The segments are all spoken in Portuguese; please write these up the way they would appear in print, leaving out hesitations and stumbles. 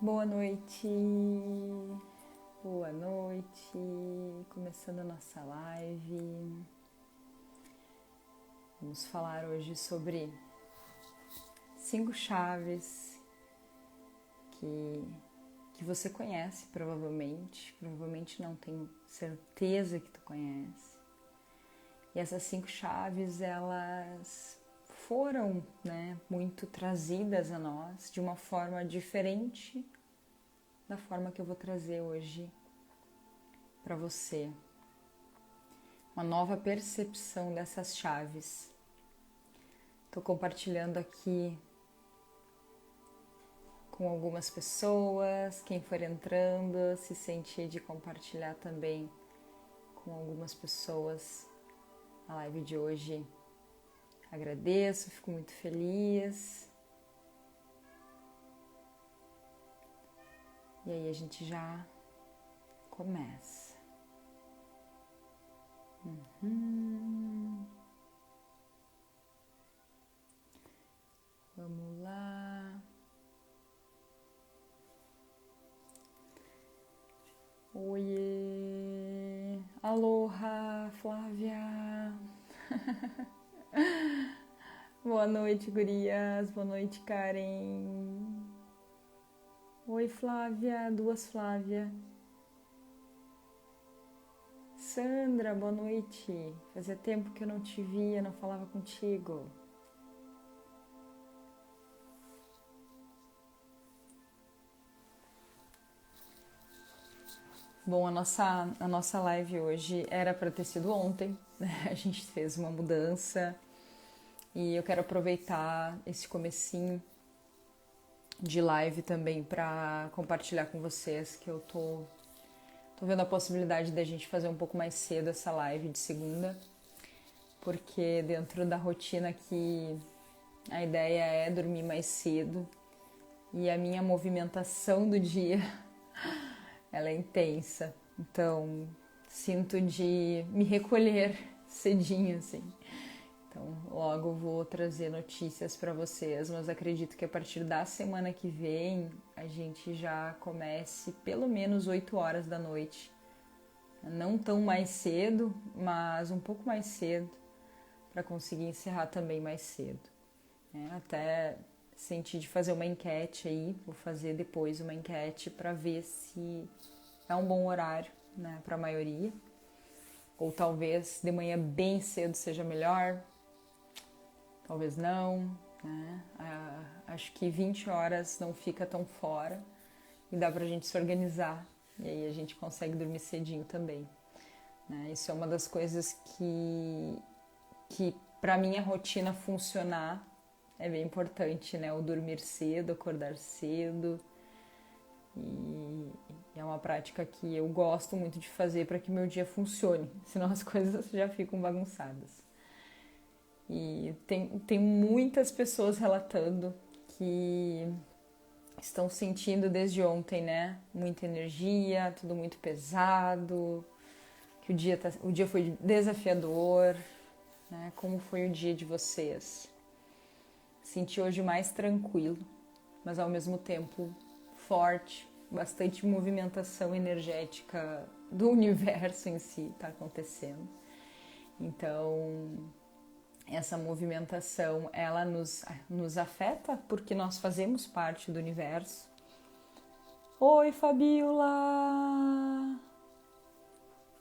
Boa noite, boa noite, começando a nossa live. Vamos falar hoje sobre 5 chaves que você conhece provavelmente não, tenho certeza que tu conhece. E essas 5 chaves, elas foram, muito trazidas a nós de uma forma diferente da forma que eu vou trazer hoje para você. Uma nova percepção dessas chaves. Estou compartilhando aqui com algumas pessoas, quem for entrando, se sentir de compartilhar também com algumas pessoas a live de hoje. Agradeço, fico muito feliz. E aí a gente já começa. Vamos lá. Oiê! Aloha, Flávia! Boa noite, gurias! Boa noite, Karen! Oi, Flávia! Duas Flávia! Sandra, boa noite! Fazia tempo que eu não te via, não falava contigo. Bom, a nossa live hoje era para ter sido ontem, né? A gente fez uma mudança e eu quero aproveitar esse comecinho de live também para compartilhar com vocês que eu tô vendo a possibilidade da gente fazer um pouco mais cedo essa live de segunda, porque dentro da rotina aqui a ideia é dormir mais cedo e a minha movimentação do dia ela é intensa, então sinto de me recolher cedinho, assim. Então logo vou trazer notícias para vocês, mas acredito que a partir da semana que vem a gente já comece pelo menos 8 horas da noite. Não tão mais cedo, mas um pouco mais cedo, para conseguir encerrar também mais cedo. Até senti de fazer uma enquete aí, vou fazer depois uma enquete para ver se é um bom horário, para a maioria. Ou talvez de manhã bem cedo seja melhor, talvez não. Acho que 20 horas não fica tão fora e dá pra gente se organizar. E aí a gente consegue dormir cedinho também. Isso é uma das coisas que pra minha rotina funcionar é bem importante, o dormir cedo, acordar cedo. E é uma prática que eu gosto muito de fazer para que meu dia funcione, senão as coisas já ficam bagunçadas. E tem muitas pessoas relatando que estão sentindo desde ontem, muita energia, tudo muito pesado, que o dia foi desafiador, Como foi o dia de vocês? Senti hoje mais tranquilo, mas ao mesmo tempo forte, bastante movimentação energética do universo em si está acontecendo. Então, essa movimentação, ela nos afeta porque nós fazemos parte do universo. Oi, Fabiola!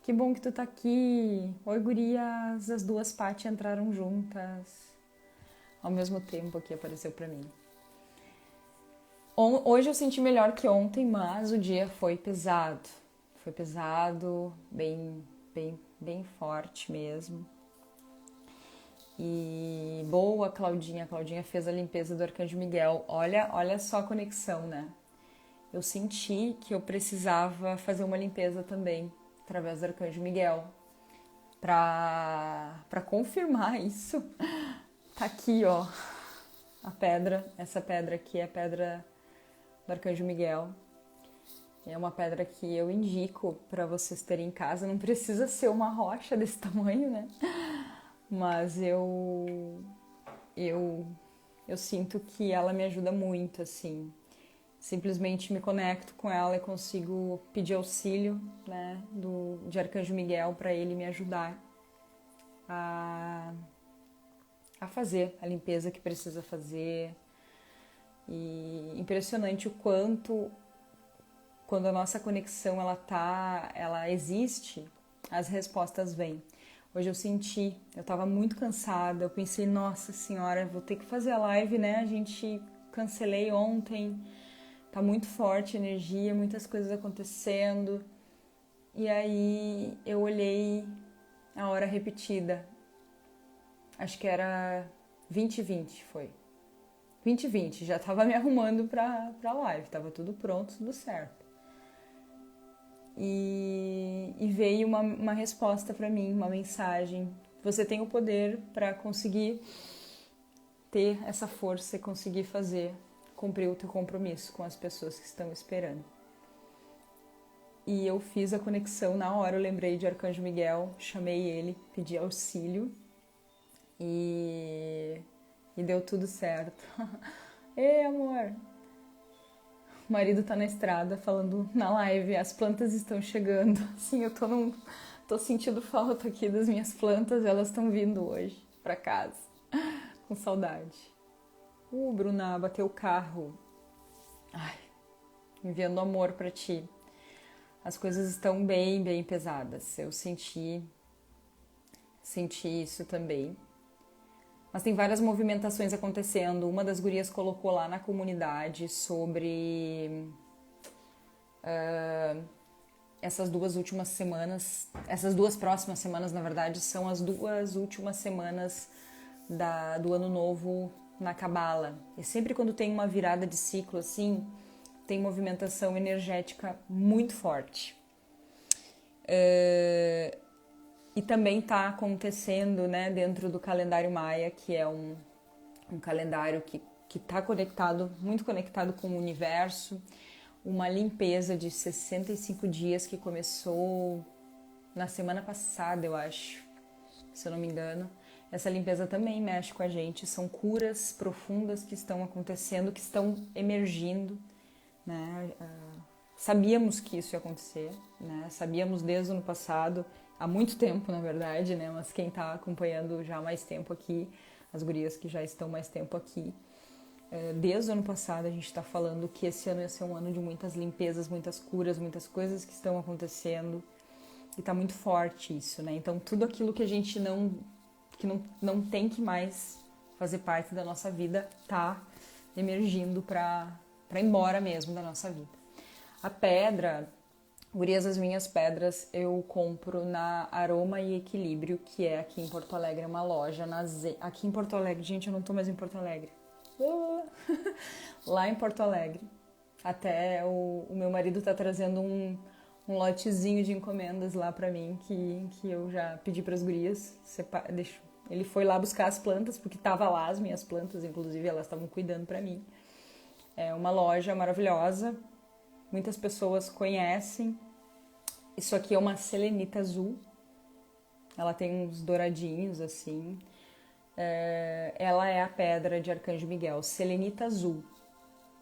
Que bom que tu tá aqui. Oi, gurias! As duas Paty entraram juntas. Ao mesmo tempo aqui apareceu pra mim. Hoje eu senti melhor que ontem, mas o dia foi pesado. Foi pesado, bem forte mesmo. E boa, Claudinha. A Claudinha fez a limpeza do Arcanjo Miguel. Olha só a conexão, Eu senti que eu precisava fazer uma limpeza também, através do Arcanjo Miguel. Pra confirmar isso, tá aqui, ó, a pedra. Essa pedra aqui é a pedra do Arcanjo Miguel. É uma pedra que eu indico para vocês terem em casa. Não precisa ser uma rocha desse tamanho, Mas eu sinto que ela me ajuda muito, assim. simplesmente me conecto com ela e consigo pedir auxílio, né, de Arcanjo Miguel para ele me ajudar a fazer a limpeza que precisa fazer. E impressionante o quanto, quando a nossa conexão ela existe, as respostas vêm. Hoje eu senti, eu estava muito cansada, eu pensei, nossa senhora, vou ter que fazer a live, né? A gente cancelei ontem, tá muito forte a energia, muitas coisas acontecendo. E aí eu olhei a hora repetida, acho que era 20h20, foi. 20h20, já tava me arrumando pra live, tava tudo pronto, tudo certo. E veio uma resposta para mim, uma mensagem. Você tem o poder para conseguir ter essa força e conseguir cumprir o teu compromisso com as pessoas que estão esperando. E eu fiz a conexão na hora, eu lembrei de Arcanjo Miguel, chamei ele, pedi auxílio e deu tudo certo. Ei, amor! O marido tá na estrada falando na live, as plantas estão chegando. Sim, eu tô sentindo falta aqui das minhas plantas, elas estão vindo hoje pra casa. Com saudade. Bruna, bateu o carro. Ai, enviando amor pra ti. As coisas estão bem, bem pesadas. Eu senti isso também. Mas tem várias movimentações acontecendo. Uma das gurias colocou lá na comunidade sobre essas duas últimas semanas. Essas duas próximas semanas, na verdade, são as duas últimas semanas do ano novo na Cabala. E sempre quando tem uma virada de ciclo assim, tem movimentação energética muito forte. E também está acontecendo, né, dentro do calendário maia, que é um calendário que está muito conectado com o universo, uma limpeza de 65 dias que começou na semana passada, eu acho, se eu não me engano. Essa limpeza também mexe com a gente, são curas profundas que estão acontecendo, que estão emergindo, né? Sabíamos que isso ia acontecer, né? Sabíamos desde o ano passado, há muito tempo, na verdade, né? Mas quem está acompanhando já há mais tempo aqui, as gurias que já estão mais tempo aqui, desde o ano passado a gente está falando que esse ano ia ser um ano de muitas limpezas, muitas curas, muitas coisas que estão acontecendo, e está muito forte isso, né? Então tudo aquilo que a gente não tem que mais fazer parte da nossa vida tá emergindo para ir embora mesmo da nossa vida. A pedra, gurias, as minhas pedras eu compro na Aroma e Equilíbrio, que é aqui em Porto Alegre, é uma loja aqui em Porto Alegre, gente, eu não tô mais em Porto Alegre. Lá em Porto Alegre. Até o meu marido tá trazendo um lotezinho de encomendas lá pra mim, que eu já pedi pras gurias. Ele foi lá buscar as plantas, porque tava lá as minhas plantas, inclusive elas estavam cuidando pra mim. É uma loja maravilhosa, muitas pessoas conhecem. Isso aqui é uma selenita azul, ela tem uns douradinhos assim. Ela é a pedra de Arcanjo Miguel, selenita azul,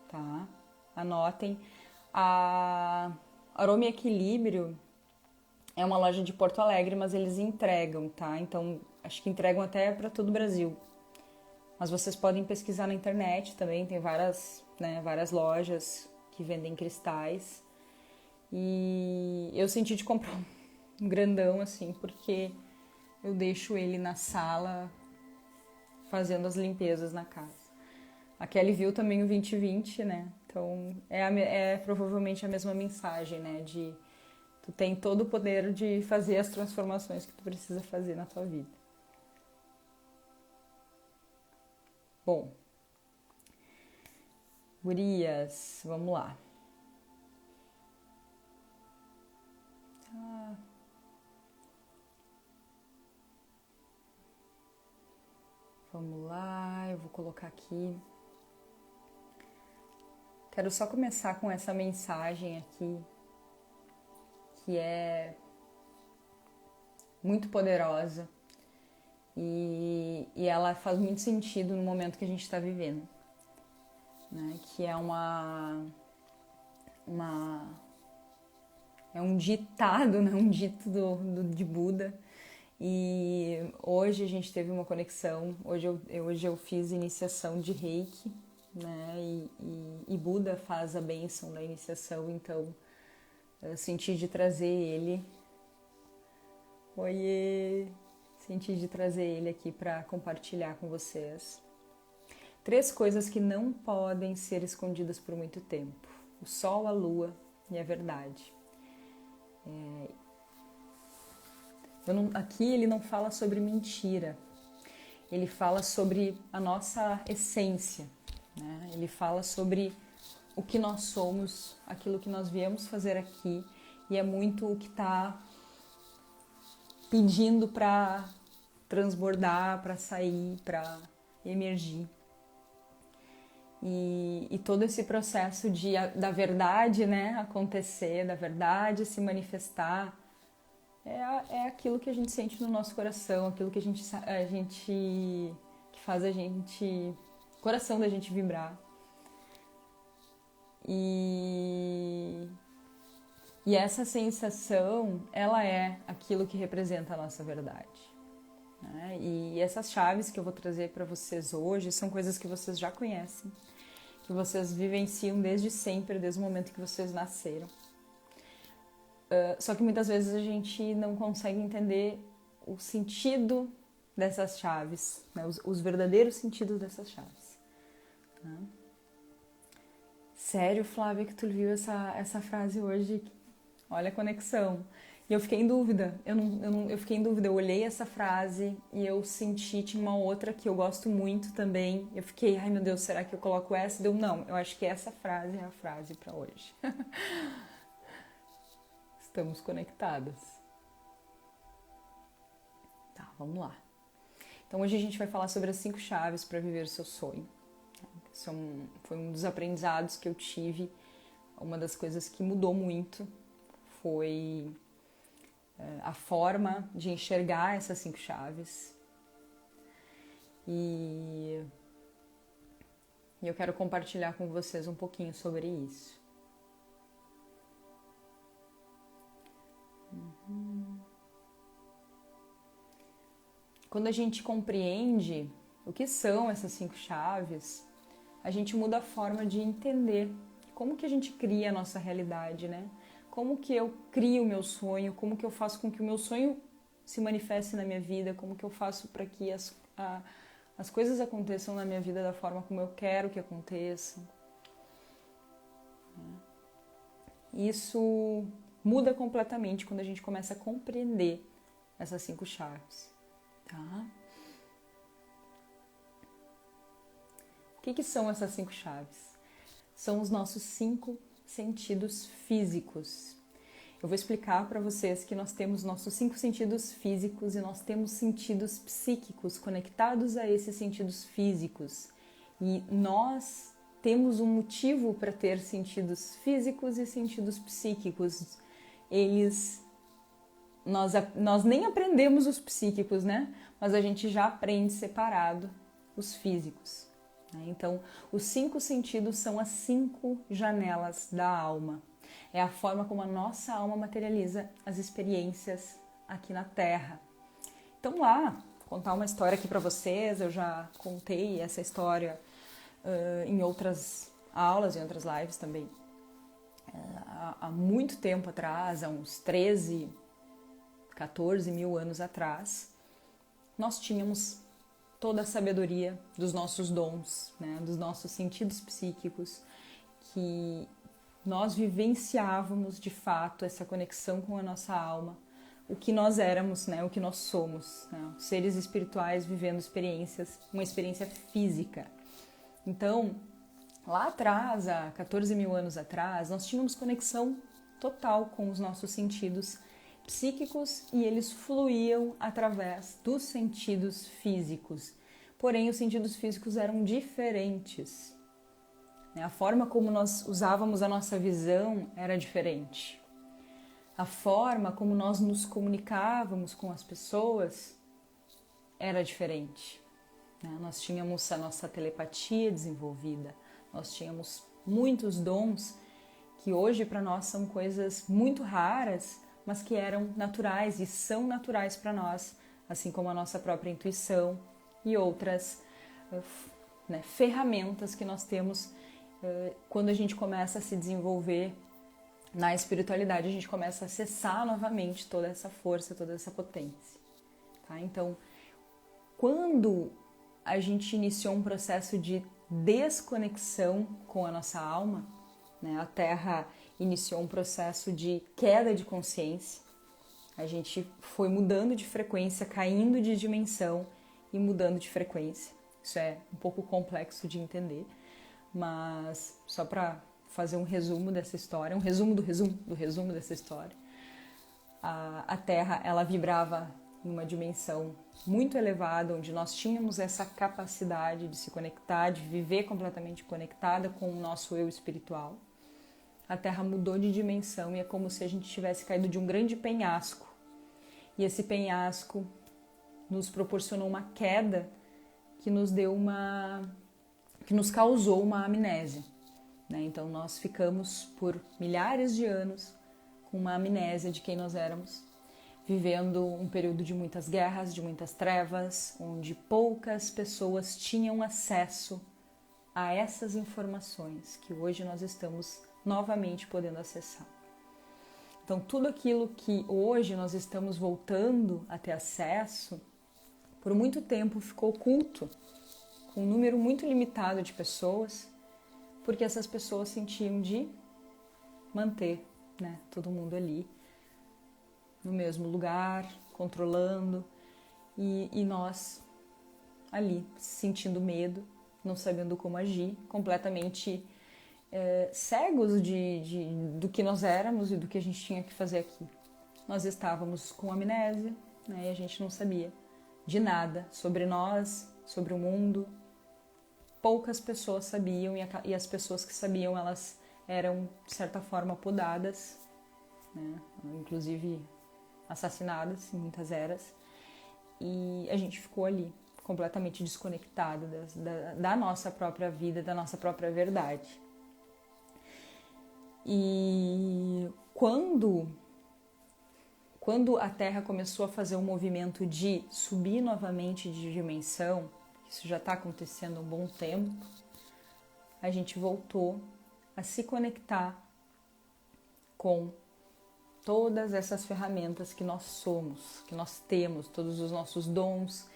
tá? Anotem. A Aroma e Equilíbrio é uma loja de Porto Alegre, mas eles entregam, tá? Então, acho que entregam até para todo o Brasil. Mas vocês podem pesquisar na internet também, tem várias lojas que vendem cristais. E eu senti de comprar um grandão, assim, porque eu deixo ele na sala fazendo as limpezas na casa. A Kelly viu também o 2020, né? Então, é provavelmente a mesma mensagem, né? De tu tem todo o poder de fazer as transformações que tu precisa fazer na tua vida. Bom, gurias, vamos lá. Vamos lá, eu vou colocar aqui. Quero só começar com essa mensagem aqui, que é muito poderosa e ela faz muito sentido no momento que a gente está vivendo, né? Que é uma é um ditado, né? Um dito de Buda. E hoje a gente teve uma conexão, hoje eu fiz iniciação de Reiki, né? E Buda faz a bênção da iniciação, então eu senti de trazer ele. Oiê! Senti de trazer ele aqui para compartilhar com vocês. 3 coisas que não podem ser escondidas por muito tempo: o sol, a lua e a verdade. Aqui ele não fala sobre mentira, ele fala sobre a nossa essência, né? Ele fala sobre o que nós somos, aquilo que nós viemos fazer aqui, e é muito o que está pedindo para transbordar, para sair, para emergir. E todo esse processo da verdade, né, acontecer, da verdade se manifestar, é aquilo que a gente sente no nosso coração, aquilo que que faz o coração da gente vibrar. E essa sensação, ela é aquilo que representa a nossa verdade, né? E essas chaves que eu vou trazer para vocês hoje são coisas que vocês já conhecem, que vocês vivenciam desde sempre, desde o momento que vocês nasceram. Só que muitas vezes a gente não consegue entender o sentido dessas chaves, né? Os verdadeiros sentidos dessas chaves, né? Sério, Flávia, que tu viu essa frase hoje? Olha a conexão. E eu fiquei em dúvida, eu fiquei em dúvida, eu olhei essa frase e eu senti, tinha uma outra que eu gosto muito também, eu fiquei, ai meu Deus, será que eu coloco essa? Não, eu acho que essa frase é a frase para hoje. Estamos conectadas. Tá, vamos lá. Então hoje a gente vai falar sobre as 5 chaves para viver o seu sonho. Foi um dos aprendizados que eu tive, uma das coisas que mudou muito foi a forma de enxergar essas 5 chaves. E eu quero compartilhar com vocês um pouquinho sobre isso. Quando a gente compreende o que são essas 5 chaves, a gente muda a forma de entender como que a gente cria a nossa realidade, né? Como que eu crio o meu sonho, como que eu faço com que o meu sonho se manifeste na minha vida, como que eu faço para que as coisas aconteçam na minha vida da forma como eu quero que aconteçam. Isso muda completamente quando a gente começa a compreender essas 5 chaves, tá? O que são essas 5 chaves? São os nossos 5 sentidos físicos. Eu vou explicar para vocês que nós temos nossos 5 sentidos físicos e nós temos sentidos psíquicos conectados a esses sentidos físicos. E nós temos um motivo para ter sentidos físicos e sentidos psíquicos. Nós nem aprendemos os psíquicos, né? Mas a gente já aprende separado os físicos. Então, os 5 sentidos são as 5 janelas da alma. É a forma como a nossa alma materializa as experiências aqui na Terra. Então, vou contar uma história aqui para vocês. Eu já contei essa história em outras aulas, em outras lives também. Há muito tempo atrás, há uns 13, 14 mil anos atrás, nós tínhamos toda a sabedoria dos nossos dons, né, dos nossos sentidos psíquicos, que nós vivenciávamos de fato essa conexão com a nossa alma, o que nós éramos, né, o que nós somos, né, seres espirituais vivendo uma experiência física. Então, lá atrás, há 14 mil anos atrás, nós tínhamos conexão total com os nossos sentidos psíquicos e eles fluíam através dos sentidos físicos. Porém, os sentidos físicos eram diferentes. A forma como nós usávamos a nossa visão era diferente. A forma como nós nos comunicávamos com as pessoas era diferente. Nós tínhamos a nossa telepatia desenvolvida, nós tínhamos muitos dons que hoje para nós são coisas muito raras, mas que eram naturais e são naturais para nós, assim como a nossa própria intuição e outras ferramentas que nós temos quando a gente começa a se desenvolver na espiritualidade, a gente começa a acessar novamente toda essa força, toda essa potência. Tá? Então, quando a gente iniciou um processo de desconexão com a nossa alma, né? A Terra iniciou um processo de queda de consciência, a gente foi mudando de frequência, caindo de dimensão e mudando de frequência. Isso é um pouco complexo de entender, mas só para fazer um resumo dessa história, um resumo do resumo dessa história. A Terra, ela vibrava em uma dimensão muito elevada, onde nós tínhamos essa capacidade de se conectar, de viver completamente conectada com o nosso eu espiritual. A Terra mudou de dimensão e é como se a gente tivesse caído de um grande penhasco. E esse penhasco nos proporcionou uma queda que nos causou uma amnésia. Né? Então nós ficamos por milhares de anos com uma amnésia de quem nós éramos, vivendo um período de muitas guerras, de muitas trevas, onde poucas pessoas tinham acesso a essas informações que hoje nós estamos novamente podendo acessar. Então tudo aquilo que hoje nós estamos voltando a ter acesso, por muito tempo ficou oculto, com um número muito limitado de pessoas, porque essas pessoas sentiam de manter, né, todo mundo ali no mesmo lugar, controlando, e nós ali sentindo medo, não sabendo como agir, completamente cegos do que nós éramos e do que a gente tinha que fazer aqui. Nós estávamos com amnésia, né, e a gente não sabia de nada sobre nós, sobre o mundo. Poucas pessoas sabiam e as pessoas que sabiam, elas eram, de certa forma, podadas, né, inclusive assassinadas em muitas eras, e a gente ficou ali completamente desconectado da nossa própria vida, da nossa própria verdade. E quando a Terra começou a fazer um movimento de subir novamente de dimensão, isso já está acontecendo há um bom tempo, a gente voltou a se conectar com todas essas ferramentas que nós somos, que nós temos, todos os nossos dons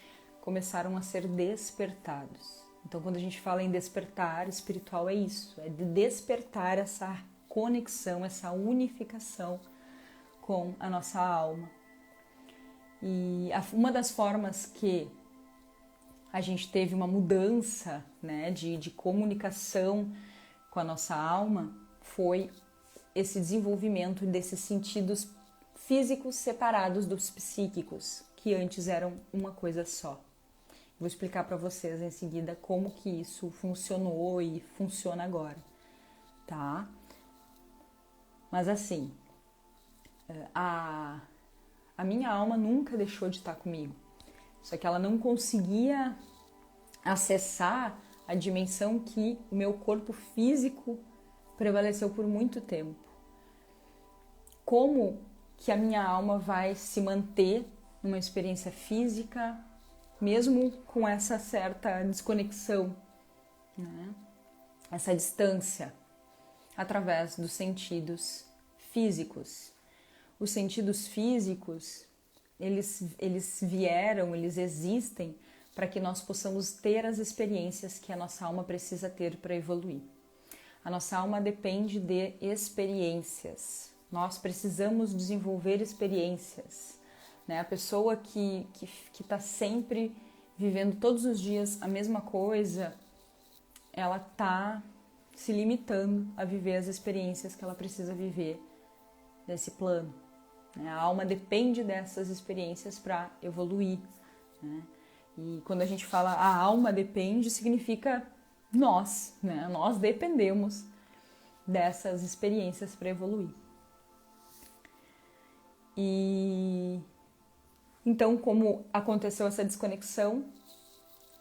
começaram a ser despertados. Então, quando a gente fala em despertar espiritual, é isso, é de despertar essa conexão, essa unificação com a nossa alma. E uma das formas que a gente teve uma mudança, né, de comunicação com a nossa alma foi esse desenvolvimento desses sentidos físicos separados dos psíquicos, que antes eram uma coisa só. Vou explicar para vocês em seguida como que isso funcionou e funciona agora, tá? Mas assim, a minha alma nunca deixou de estar comigo, só que ela não conseguia acessar a dimensão que o meu corpo físico prevaleceu por muito tempo. Como que a minha alma vai se manter numa experiência física, mesmo com essa certa desconexão, né? Essa distância, através dos sentidos físicos. Os sentidos físicos, eles existem para que nós possamos ter as experiências que a nossa alma precisa ter para evoluir. A nossa alma depende de experiências. Nós precisamos desenvolver experiências, né? A pessoa que está sempre vivendo todos os dias a mesma coisa, ela está se limitando a viver as experiências que ela precisa viver nesse plano. A alma depende dessas experiências para evoluir, né? E quando a gente fala a alma depende, significa nós, né? Nós dependemos dessas experiências para evoluir. E então, como aconteceu essa desconexão,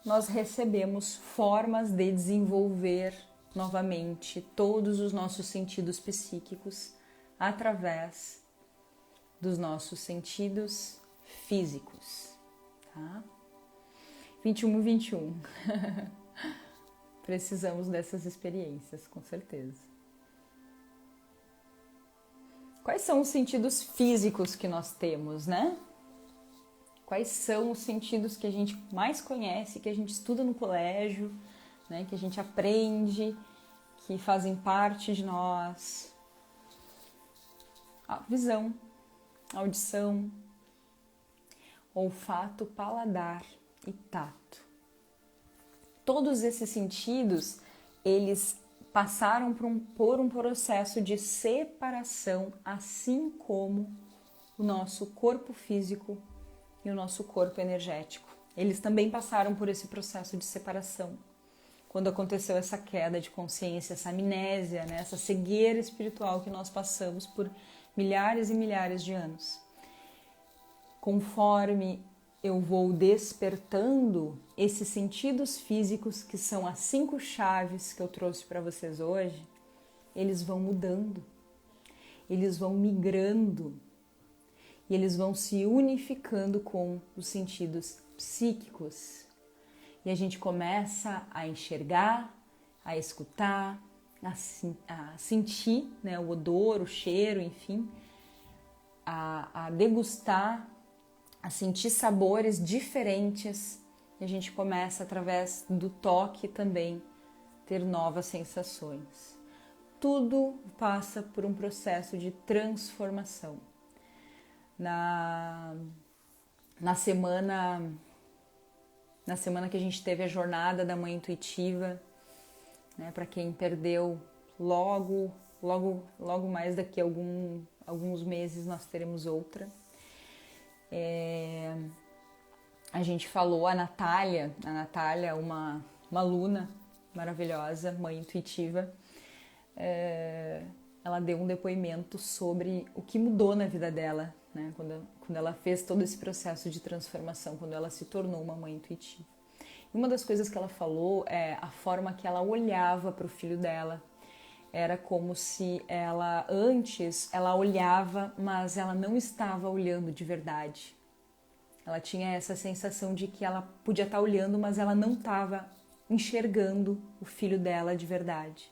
nós recebemos formas de desenvolver novamente todos os nossos sentidos psíquicos através dos nossos sentidos físicos, tá? 21. Precisamos dessas experiências, com certeza. Quais são os sentidos físicos que nós temos, né? Quais são os sentidos que a gente mais conhece, que a gente estuda no colégio, né? Que a gente aprende, que fazem parte de nós? A visão, audição, olfato, paladar e tato. Todos esses sentidos, eles passaram por um processo de separação, assim como o nosso corpo físico e o nosso corpo energético. Eles também passaram por esse processo de separação. Quando aconteceu essa queda de consciência, essa amnésia, né? Essa cegueira espiritual que nós passamos por milhares e milhares de anos. Conforme eu vou despertando esses sentidos físicos, que são as 5 chaves que eu trouxe para vocês hoje, eles vão mudando, eles vão migrando e eles vão se unificando com os sentidos psíquicos. E a gente começa a enxergar, a escutar, a sentir, né, o odor, o cheiro, enfim, a degustar, a sentir sabores diferentes, e a gente começa, através do toque também, ter novas sensações. Tudo passa por um processo de transformação. Na semana que a gente teve a jornada da Mãe Intuitiva, né, para quem perdeu, logo mais daqui a alguns meses nós teremos outra. A gente falou, a Natália, uma aluna maravilhosa, mãe intuitiva, ela deu um depoimento sobre o que mudou na vida dela, né, quando ela fez todo esse processo de transformação, quando ela se tornou uma mãe intuitiva. E uma das coisas que ela falou é a forma que ela olhava para o filho dela. Era como se antes ela olhava, mas ela não estava olhando de verdade. Ela tinha essa sensação de que ela podia estar olhando, mas ela não estava enxergando o filho dela de verdade.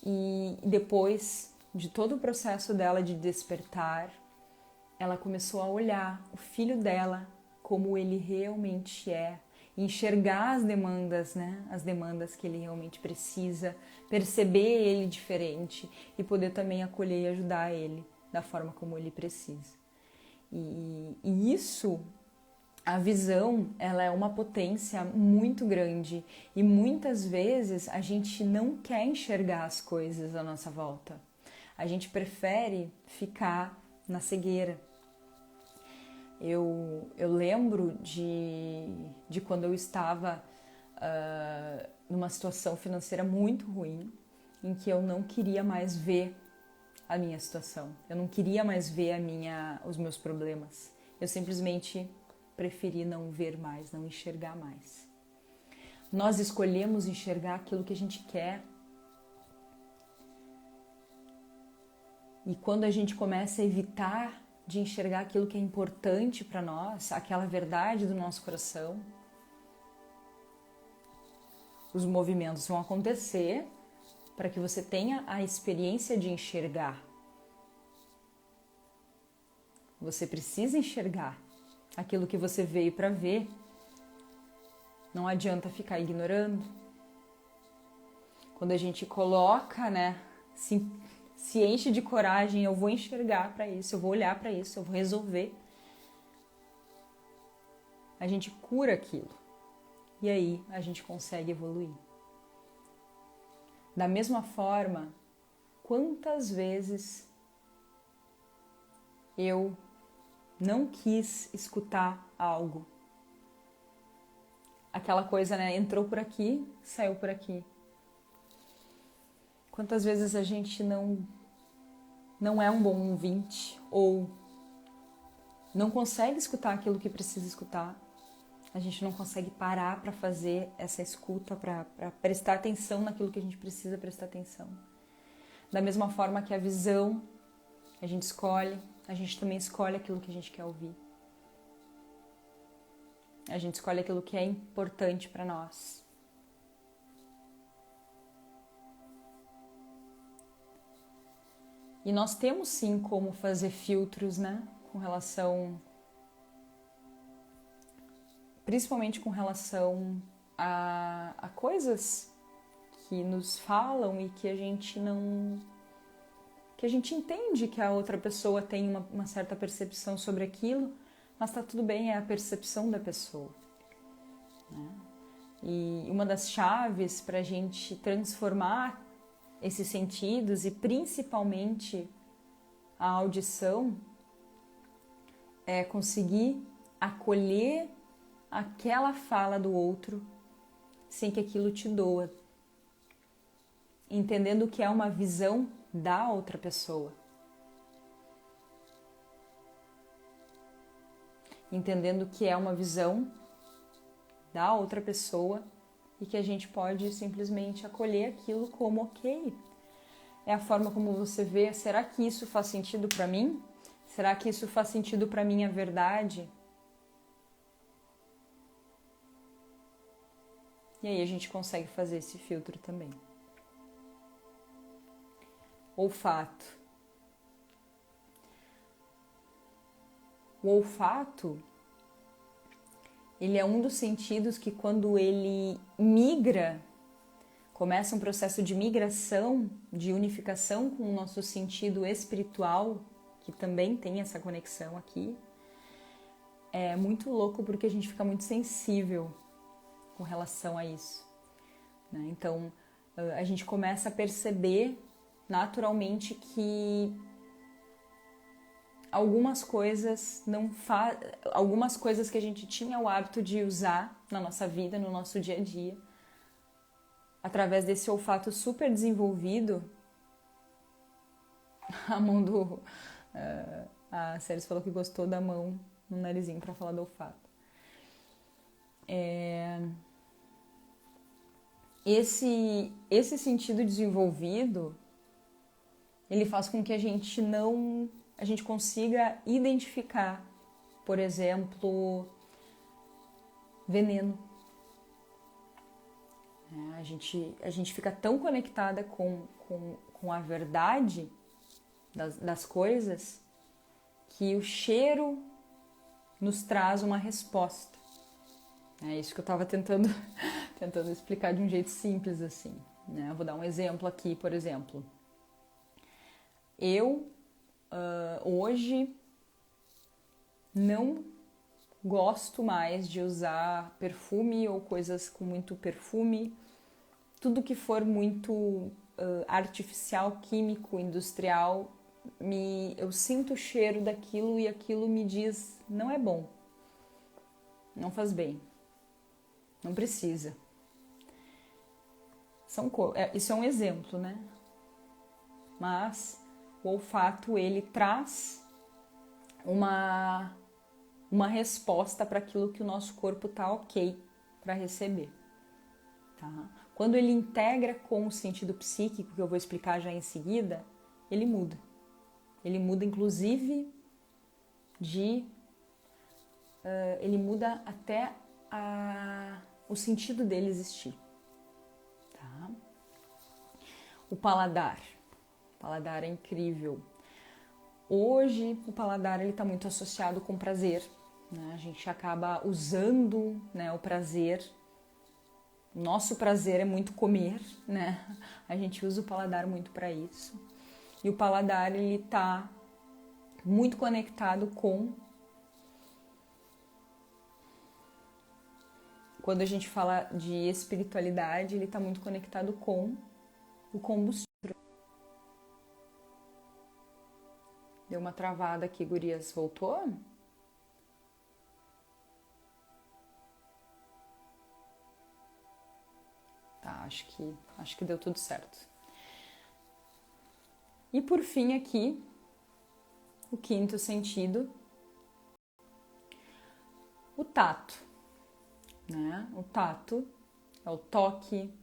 E depois de todo o processo dela de despertar, ela começou a olhar o filho dela como ele realmente é, enxergar as demandas, né? As demandas que ele realmente precisa, perceber ele diferente e poder também acolher e ajudar ele da forma como ele precisa. E isso, a visão, ela é uma potência muito grande e muitas vezes a gente não quer enxergar as coisas à nossa volta. A gente prefere ficar na cegueira. Eu lembro de quando eu estava numa situação financeira muito ruim, em que eu não queria mais ver a minha situação. Eu não queria mais ver os meus problemas. Eu simplesmente preferi não ver mais, não enxergar mais. Nós escolhemos enxergar aquilo que a gente quer. E quando a gente começa a evitar de enxergar aquilo que é importante para nós, aquela verdade do nosso coração, os movimentos vão acontecer para que você tenha a experiência de enxergar. Você precisa enxergar aquilo que você veio para ver. Não adianta ficar ignorando. Quando a gente coloca, né, se enche de coragem, eu vou enxergar para isso, eu vou olhar para isso, eu vou resolver. A gente cura aquilo. E aí a gente consegue evoluir. Da mesma forma, quantas vezes eu não quis escutar algo. Aquela coisa, né, entrou por aqui, saiu por aqui. Quantas vezes a gente não é um bom ouvinte ou não consegue escutar aquilo que precisa escutar, A gente não consegue parar para fazer essa escuta, para prestar atenção naquilo que a gente precisa prestar atenção. Da mesma forma que a visão, a gente escolhe, a gente também escolhe aquilo que a gente quer ouvir. A gente escolhe aquilo que é importante para nós. E nós temos sim como fazer filtros, né? Com relação... Principalmente com relação a coisas que nos falam e que a gente não... Que a gente entende que a outra pessoa tem uma certa percepção sobre aquilo, mas tá tudo bem, é a percepção da pessoa, né? E uma das chaves para a gente transformar esses sentidos e principalmente a audição é conseguir acolher aquela fala do outro sem que aquilo te doa, entendendo que é uma visão da outra pessoa, entendendo que é uma visão da outra pessoa e que a gente pode simplesmente acolher aquilo como ok. É a forma como você vê, será que isso faz sentido para mim? Será que isso faz sentido para minha verdade? E aí a gente consegue fazer esse filtro também. Olfato. O olfato, ele é um dos sentidos que quando ele migra, começa um processo de migração, de unificação com o nosso sentido espiritual, que também tem essa conexão aqui, é muito louco porque a gente fica muito sensível com relação a isso, né? Então, a gente começa a perceber naturalmente que algumas coisas algumas coisas que a gente tinha o hábito de usar na nossa vida, no nosso dia a dia, através desse olfato super desenvolvido. A mão do... a Célis falou que gostou da mão no narizinho para falar do olfato. Esse sentido desenvolvido, ele faz com que a gente consiga identificar, por exemplo, veneno. A gente fica tão conectada com a verdade das coisas que o cheiro nos traz uma resposta. É isso que eu estava tentando explicar de um jeito simples assim, né? Eu vou dar um exemplo aqui, por exemplo. Eu hoje não gosto mais de usar perfume ou coisas com muito perfume. Tudo que for muito artificial, químico, industrial, eu sinto o cheiro daquilo e aquilo me diz, não é bom, não faz bem, não precisa. Isso é um exemplo, né? Mas o olfato, ele traz uma resposta para aquilo que o nosso corpo está ok para receber, tá? Quando ele integra com o sentido psíquico, que eu vou explicar já em seguida, ele muda. Ele muda, inclusive, ele muda até o sentido dele existir. Tá? O paladar. O paladar é incrível. Hoje, o paladar está muito associado com prazer, né? A gente acaba usando, né, o prazer. Nosso prazer é muito comer, né? A gente usa o paladar muito para isso. E o paladar, ele está muito conectado com... Quando a gente fala de espiritualidade, ele está muito conectado com o combustível. Deu uma travada aqui, gurias. Voltou? Tá, acho que deu tudo certo. E por fim aqui, o quinto sentido, o tato. né? O tato é o toque,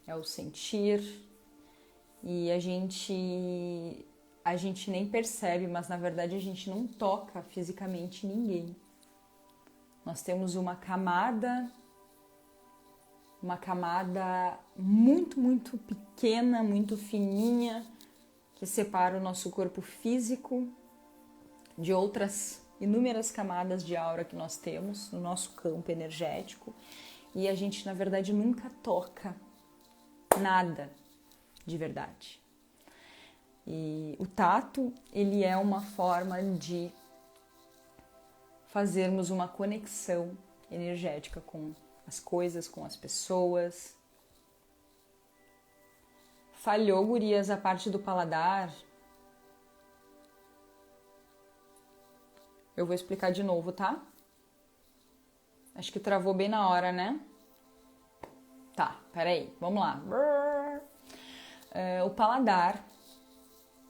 é o sentir, e a gente nem percebe, mas na verdade a gente não toca fisicamente ninguém. Nós temos uma camada muito, muito pequena, muito fininha, que separa o nosso corpo físico de outras inúmeras camadas de aura que nós temos no nosso campo energético, e a gente na verdade nunca toca nada de verdade. E o tato, ele é uma forma de fazermos uma conexão energética com as coisas, com as pessoas. Falhou, gurias, a parte do paladar? Eu vou explicar de novo, tá? Acho que travou bem na hora, né? Tá, peraí, vamos lá. O paladar,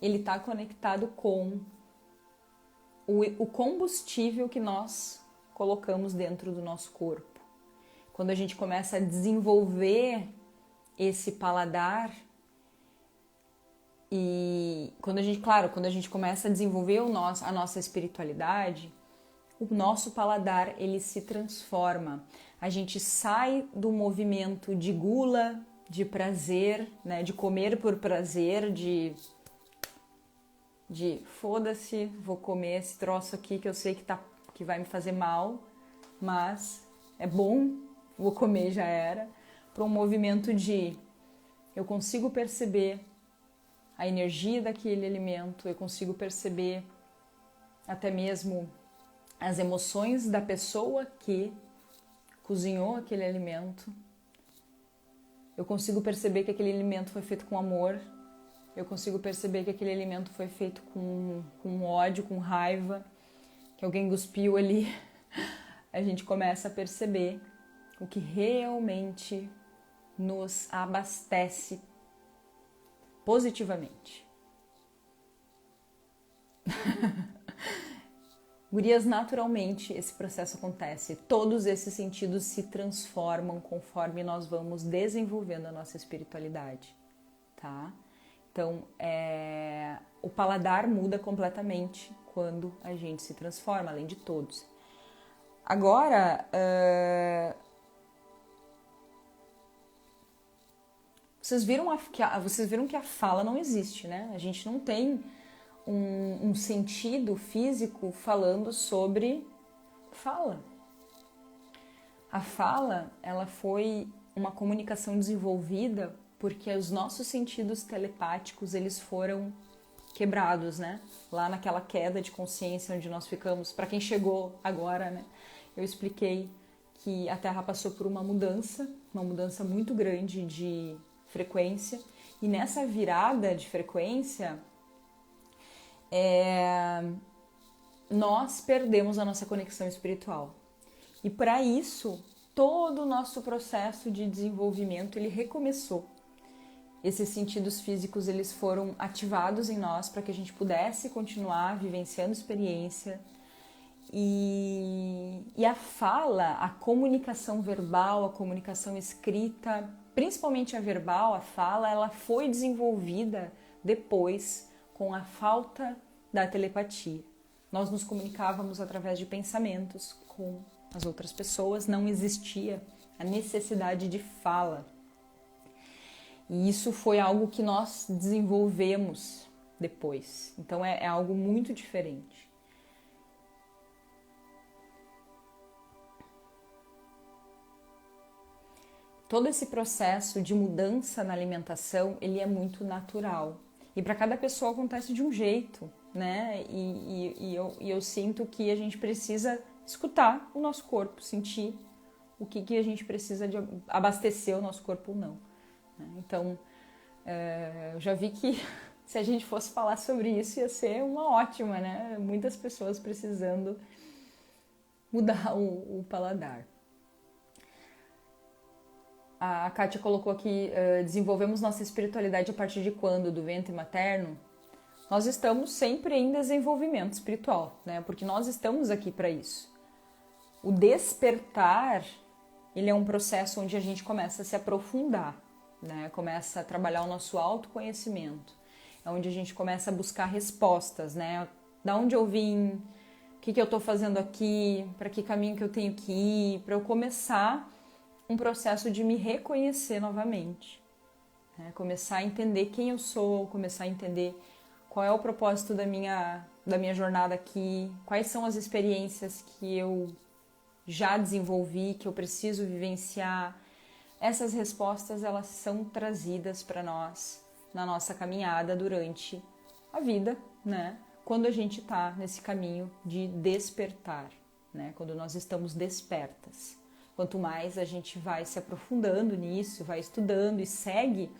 ele tá conectado com o combustível que nós colocamos dentro do nosso corpo. Quando a gente começa a desenvolver esse paladar, e quando a gente começa a desenvolver a nossa espiritualidade, o nosso paladar, ele se transforma. A gente sai do movimento de gula, de prazer, né, de comer por prazer, de foda-se, vou comer esse troço aqui que eu sei que vai me fazer mal, mas é bom, vou comer, já era, para um movimento de eu consigo perceber a energia daquele alimento, eu consigo perceber até mesmo as emoções da pessoa que cozinhou aquele alimento, eu consigo perceber que aquele alimento foi feito com amor, eu consigo perceber que aquele alimento foi feito com ódio, com raiva, que alguém cuspiu ali. A gente começa a perceber o que realmente nos abastece positivamente. Gurias, naturalmente esse processo acontece. Todos esses sentidos se transformam conforme nós vamos desenvolvendo a nossa espiritualidade, tá? Então, o paladar muda completamente quando a gente se transforma, além de todos. Agora, vocês viram que a fala não existe, né? A gente não tem um sentido físico falando sobre fala. A fala, ela foi uma comunicação desenvolvida porque os nossos sentidos telepáticos, eles foram quebrados, né? Lá naquela queda de consciência onde nós ficamos. Para quem chegou agora, né? Eu expliquei que a Terra passou por uma mudança muito grande de frequência. E nessa virada de frequência, nós perdemos a nossa conexão espiritual. E para isso, todo o nosso processo de desenvolvimento, ele recomeçou. Esses sentidos físicos, eles foram ativados em nós para que a gente pudesse continuar vivenciando experiência. E a fala, a comunicação verbal, a comunicação escrita, principalmente a verbal, a fala, ela foi desenvolvida depois com a falta da telepatia. Nós nos comunicávamos através de pensamentos com as outras pessoas, não existia a necessidade de fala. E isso foi algo que nós desenvolvemos depois. Então é algo muito diferente. Todo esse processo de mudança na alimentação, ele é muito natural. E para cada pessoa acontece de um jeito, né? E eu sinto que a gente precisa escutar o nosso corpo, sentir o que a gente precisa de abastecer o nosso corpo ou não. Então, eu já vi que se a gente fosse falar sobre isso ia ser uma ótima, né? Muitas pessoas precisando mudar o paladar. A Kátia colocou aqui, desenvolvemos nossa espiritualidade a partir de quando? Do ventre materno? Nós estamos sempre em desenvolvimento espiritual, né? Porque nós estamos aqui para isso. O despertar, ele é um processo onde a gente começa a se aprofundar, né? Começa a trabalhar o nosso autoconhecimento. É onde a gente começa a buscar respostas, né? Da onde eu vim, o que eu estou fazendo aqui, para que caminho que eu tenho que ir, para eu começar um processo de me reconhecer novamente. Né? Começar a entender quem eu sou, começar a entender qual é o propósito da minha jornada aqui, quais são as experiências que eu já desenvolvi, que eu preciso vivenciar. Essas respostas, elas são trazidas para nós na nossa caminhada durante a vida, né? Quando a gente está nesse caminho de despertar, né? Quando nós estamos despertas. Quanto mais a gente vai se aprofundando nisso, vai estudando e segue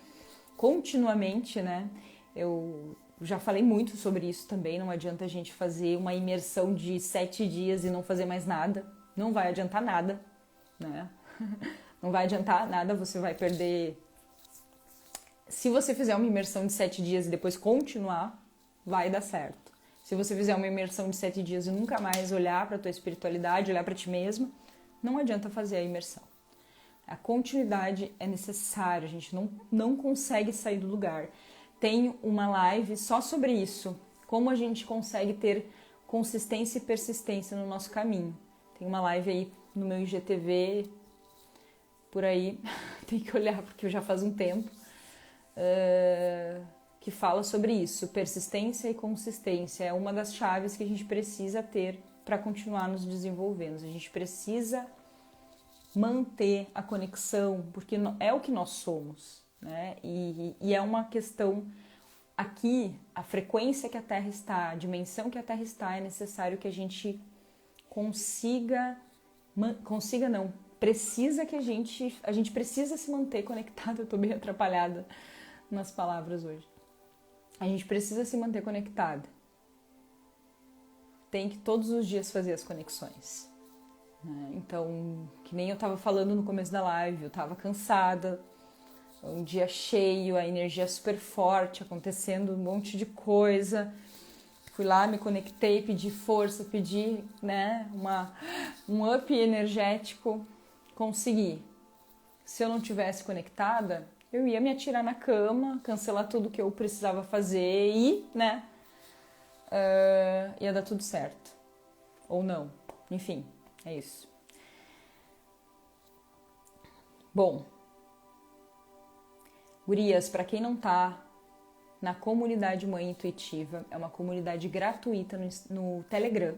continuamente, né? Eu já falei muito sobre isso também, não adianta a gente fazer uma imersão de 7 dias e não fazer mais nada. Não vai adiantar nada, né? Não vai adiantar nada, você vai perder. Se você fizer uma imersão de 7 dias e depois continuar, vai dar certo. Se você fizer uma imersão de 7 dias e nunca mais olhar para a tua espiritualidade, olhar para ti mesma, não adianta fazer a imersão. A continuidade é necessária, a gente não consegue sair do lugar. Tem uma live só sobre isso, como a gente consegue ter consistência e persistência no nosso caminho. Tem uma live aí no meu IGTV, por aí, tem que olhar porque já faz um tempo, que fala sobre isso. Persistência e consistência é uma das chaves que a gente precisa ter para continuar nos desenvolvendo. A gente precisa manter a conexão, porque é o que nós somos, né? E é uma questão aqui, a frequência que a Terra está, a dimensão que a Terra está, é necessário que a gente precisa que a gente precisa se manter conectado. Eu tô bem atrapalhada nas palavras hoje. A gente precisa se manter conectada. Tem que todos os dias fazer as conexões. Né? Então, que nem eu tava falando no começo da live, eu tava cansada, um dia cheio, a energia super forte, acontecendo um monte de coisa. Fui lá, me conectei, pedi força, pedi, né, um up energético, consegui. Se eu não tivesse conectada, eu ia me atirar na cama, cancelar tudo que eu precisava fazer e, né, ia dar tudo certo. Ou não. Enfim, é isso. Bom, gurias, para quem não tá na comunidade Mãe Intuitiva, é uma comunidade gratuita no Telegram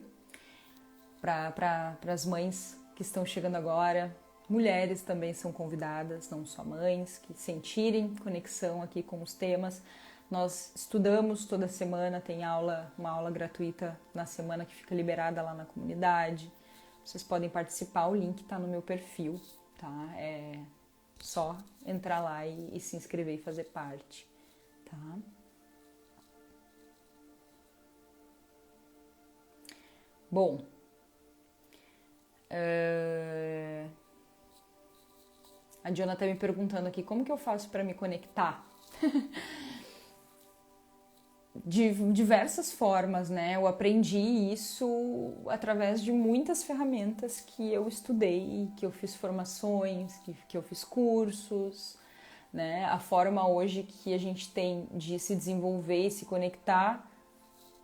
para as mães que estão chegando agora. Mulheres também são convidadas, não só mães, que sentirem conexão aqui com os temas. Nós estudamos toda semana, tem uma aula gratuita na semana que fica liberada lá na comunidade. Vocês podem participar, o link está no meu perfil, tá? É só entrar lá e se inscrever e fazer parte, tá? Bom, a Diana tá me perguntando aqui como que eu faço para me conectar. De diversas formas, né? Eu aprendi isso através de muitas ferramentas que eu estudei, que eu fiz formações, que eu fiz cursos, né? A forma hoje que a gente tem de se desenvolver e se conectar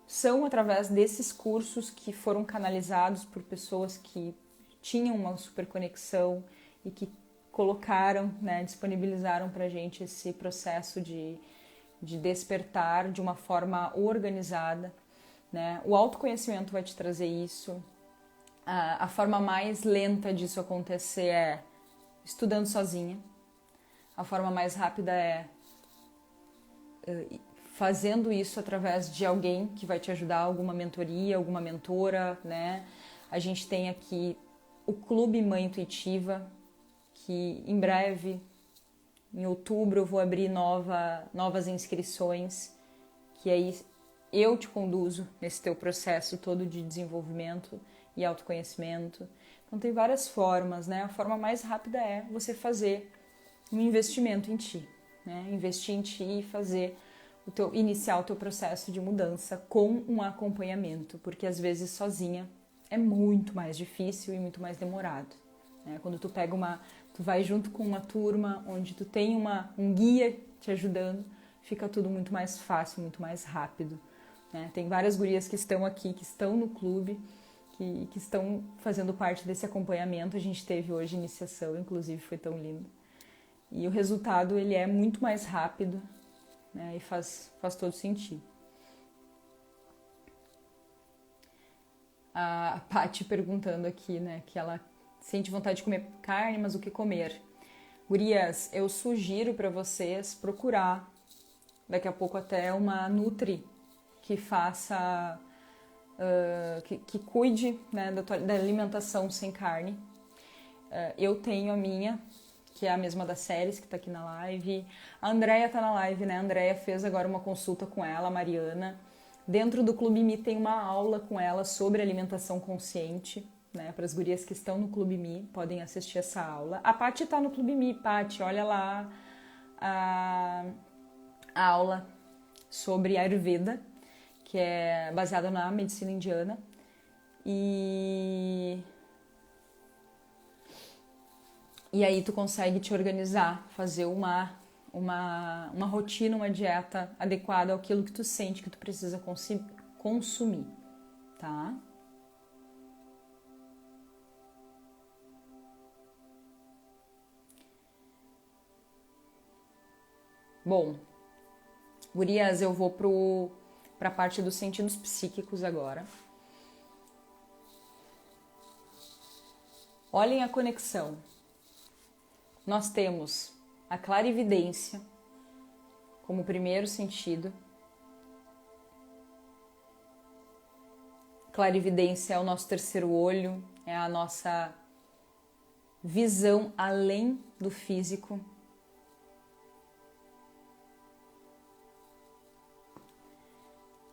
são através desses cursos que foram canalizados por pessoas que tinham uma super conexão e que colocaram, né, disponibilizaram pra gente esse processo de despertar de uma forma organizada, né? O autoconhecimento vai te trazer isso. A forma mais lenta disso acontecer é estudando sozinha. A forma mais rápida é fazendo isso através de alguém que vai te ajudar, alguma mentoria, alguma mentora, né? A gente tem aqui o Clube Mãe Intuitiva, que em breve, em outubro, eu vou abrir novas inscrições, que aí eu te conduzo nesse teu processo todo de desenvolvimento e autoconhecimento. Então tem várias formas, né? A forma mais rápida é você fazer um investimento em ti, né? Investir em ti e fazer iniciar o teu processo de mudança com um acompanhamento, porque às vezes sozinha é muito mais difícil e muito mais demorado, né? Quando tu vai junto com uma turma onde tu tem um guia te ajudando, fica tudo muito mais fácil, muito mais rápido, né? Tem várias gurias que estão aqui, que estão no clube, que estão fazendo parte desse acompanhamento. A gente teve hoje iniciação, inclusive, foi tão lindo. E o resultado, ele é muito mais rápido, né? E faz todo sentido. A Paty perguntando aqui, né, que ela sente vontade de comer carne, mas o que comer? Gurias, eu sugiro para vocês procurar daqui a pouco até uma nutri que faça, que cuide, né, da alimentação sem carne. Eu tenho a minha, que é a mesma da Séries, que tá aqui na live. A Andrea tá na live, né? A Andrea fez agora uma consulta com ela, a Mariana. Dentro do Clube Mi tem uma aula com ela sobre alimentação consciente, né? Para as gurias que estão no Clube Mi, podem assistir essa aula. A Paty tá no Clube Mi. Paty, olha lá a aula sobre Ayurveda, que é baseada na medicina indiana. E aí tu consegue te organizar, fazer uma rotina, uma dieta adequada àquilo que tu sente que tu precisa consumir, tá? Bom, gurias, eu vou para a parte dos sentidos psíquicos agora. Olhem a conexão. Nós temos a clarividência como primeiro sentido. Clarividência é o nosso terceiro olho, é a nossa visão além do físico.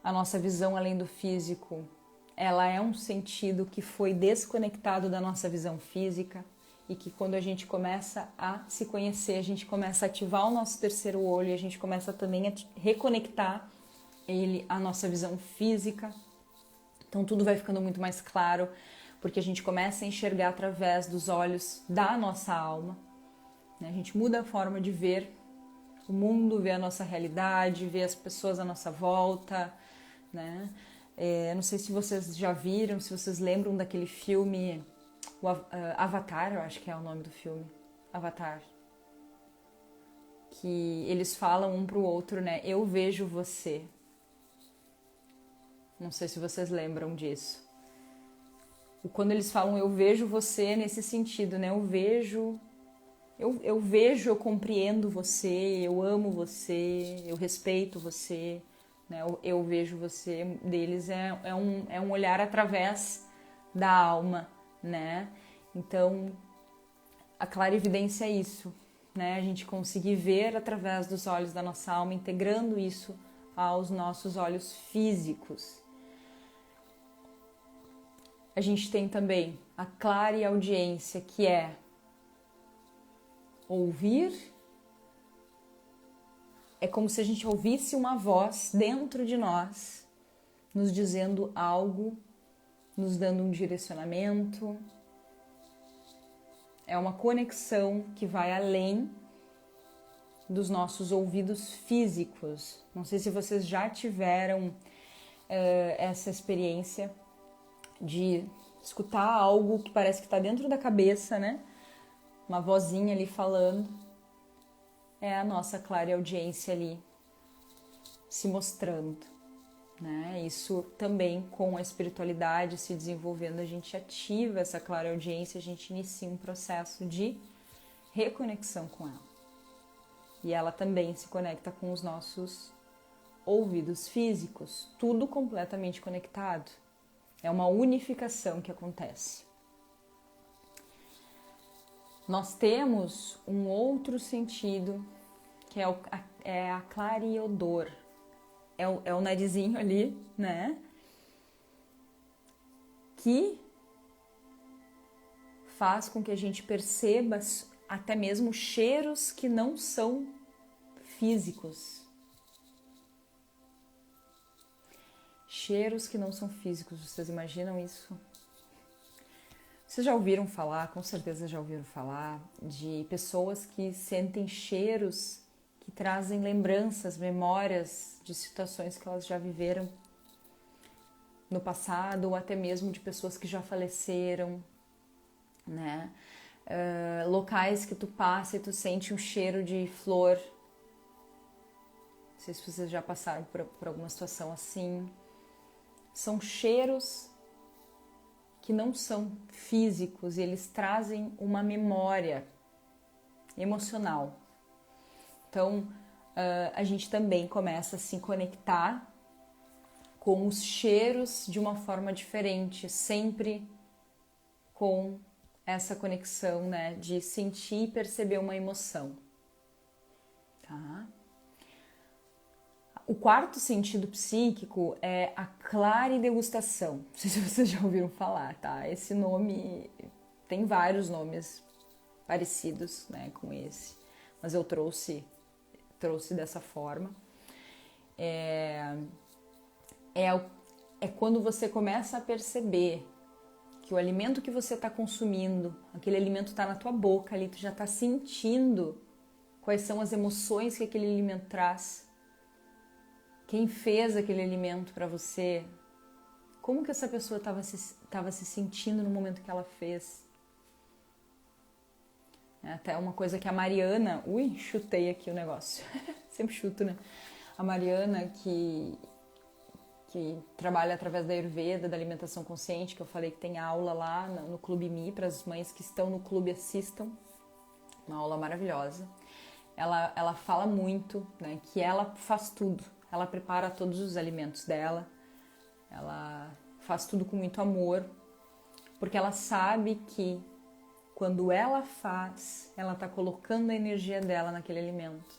A nossa visão além do físico, ela é um sentido que foi desconectado da nossa visão física e que quando a gente começa a se conhecer, a gente começa a ativar o nosso terceiro olho e a gente começa também a reconectar ele à nossa visão física. Então tudo vai ficando muito mais claro, porque a gente começa a enxergar através dos olhos da nossa alma, né? A gente muda a forma de ver o mundo, ver a nossa realidade, ver as pessoas à nossa volta, né? Não sei se vocês já viram, se vocês lembram daquele filme Avatar, eu acho que é o nome do filme, Avatar, que eles falam um pro outro, né? Eu vejo você. Não sei se vocês lembram disso. Quando eles falam eu vejo você, nesse sentido, né? Eu vejo, eu compreendo você, eu amo você, eu respeito você, né? Eu vejo você, deles é um olhar através da alma, né? Então, a clarividência é isso, né? A gente conseguir ver através dos olhos da nossa alma, integrando isso aos nossos olhos físicos. A gente tem também a clareaudiência, que é ouvir. É como se a gente ouvisse uma voz dentro de nós, nos dizendo algo, nos dando um direcionamento. É uma conexão que vai além dos nossos ouvidos físicos. Não sei se vocês já tiveram essa experiência de escutar algo que parece que está dentro da cabeça, né? Uma vozinha ali falando. É a nossa clareaudiência ali se mostrando, né? Isso também, com a espiritualidade se desenvolvendo, a gente ativa essa clareaudiência, a gente inicia um processo de reconexão com ela. E ela também se conecta com os nossos ouvidos físicos, tudo completamente conectado. É uma unificação que acontece. Nós temos um outro sentido, que é a clareodor. É o narizinho ali, né? Que faz com que a gente perceba até mesmo cheiros que não são físicos. Cheiros que não são físicos, vocês imaginam isso? Vocês já ouviram falar, com certeza já ouviram falar, de pessoas que sentem cheiros que trazem lembranças, memórias de situações que elas já viveram no passado, ou até mesmo de pessoas que já faleceram, né? Locais que tu passa e tu sente um cheiro de flor. Não sei se vocês já passaram por alguma situação assim. São cheiros que não são físicos e eles trazem uma memória emocional. Então, a gente também começa a se conectar com os cheiros de uma forma diferente, sempre com essa conexão, né, de sentir e perceber uma emoção, tá? O quarto sentido psíquico é a claridegustação. Não sei se vocês já ouviram falar, tá? Esse nome tem vários nomes parecidos, né, com esse, mas eu trouxe dessa forma. É quando você começa a perceber que o alimento que você está consumindo, aquele alimento está na tua boca ali, tu já está sentindo quais são as emoções que aquele alimento traz, quem fez aquele alimento para você, como que essa pessoa estava se sentindo no momento que ela fez. É até uma coisa que a Mariana, chutei aqui o negócio, sempre chuto, né? A Mariana que trabalha através da Ayurveda, da alimentação consciente, que eu falei que tem aula lá no Clube Mi, para as mães que estão no clube assistam, uma aula maravilhosa. Ela fala muito, né, que ela faz tudo, ela prepara todos os alimentos dela, ela faz tudo com muito amor, porque ela sabe que quando ela faz, ela está colocando a energia dela naquele alimento.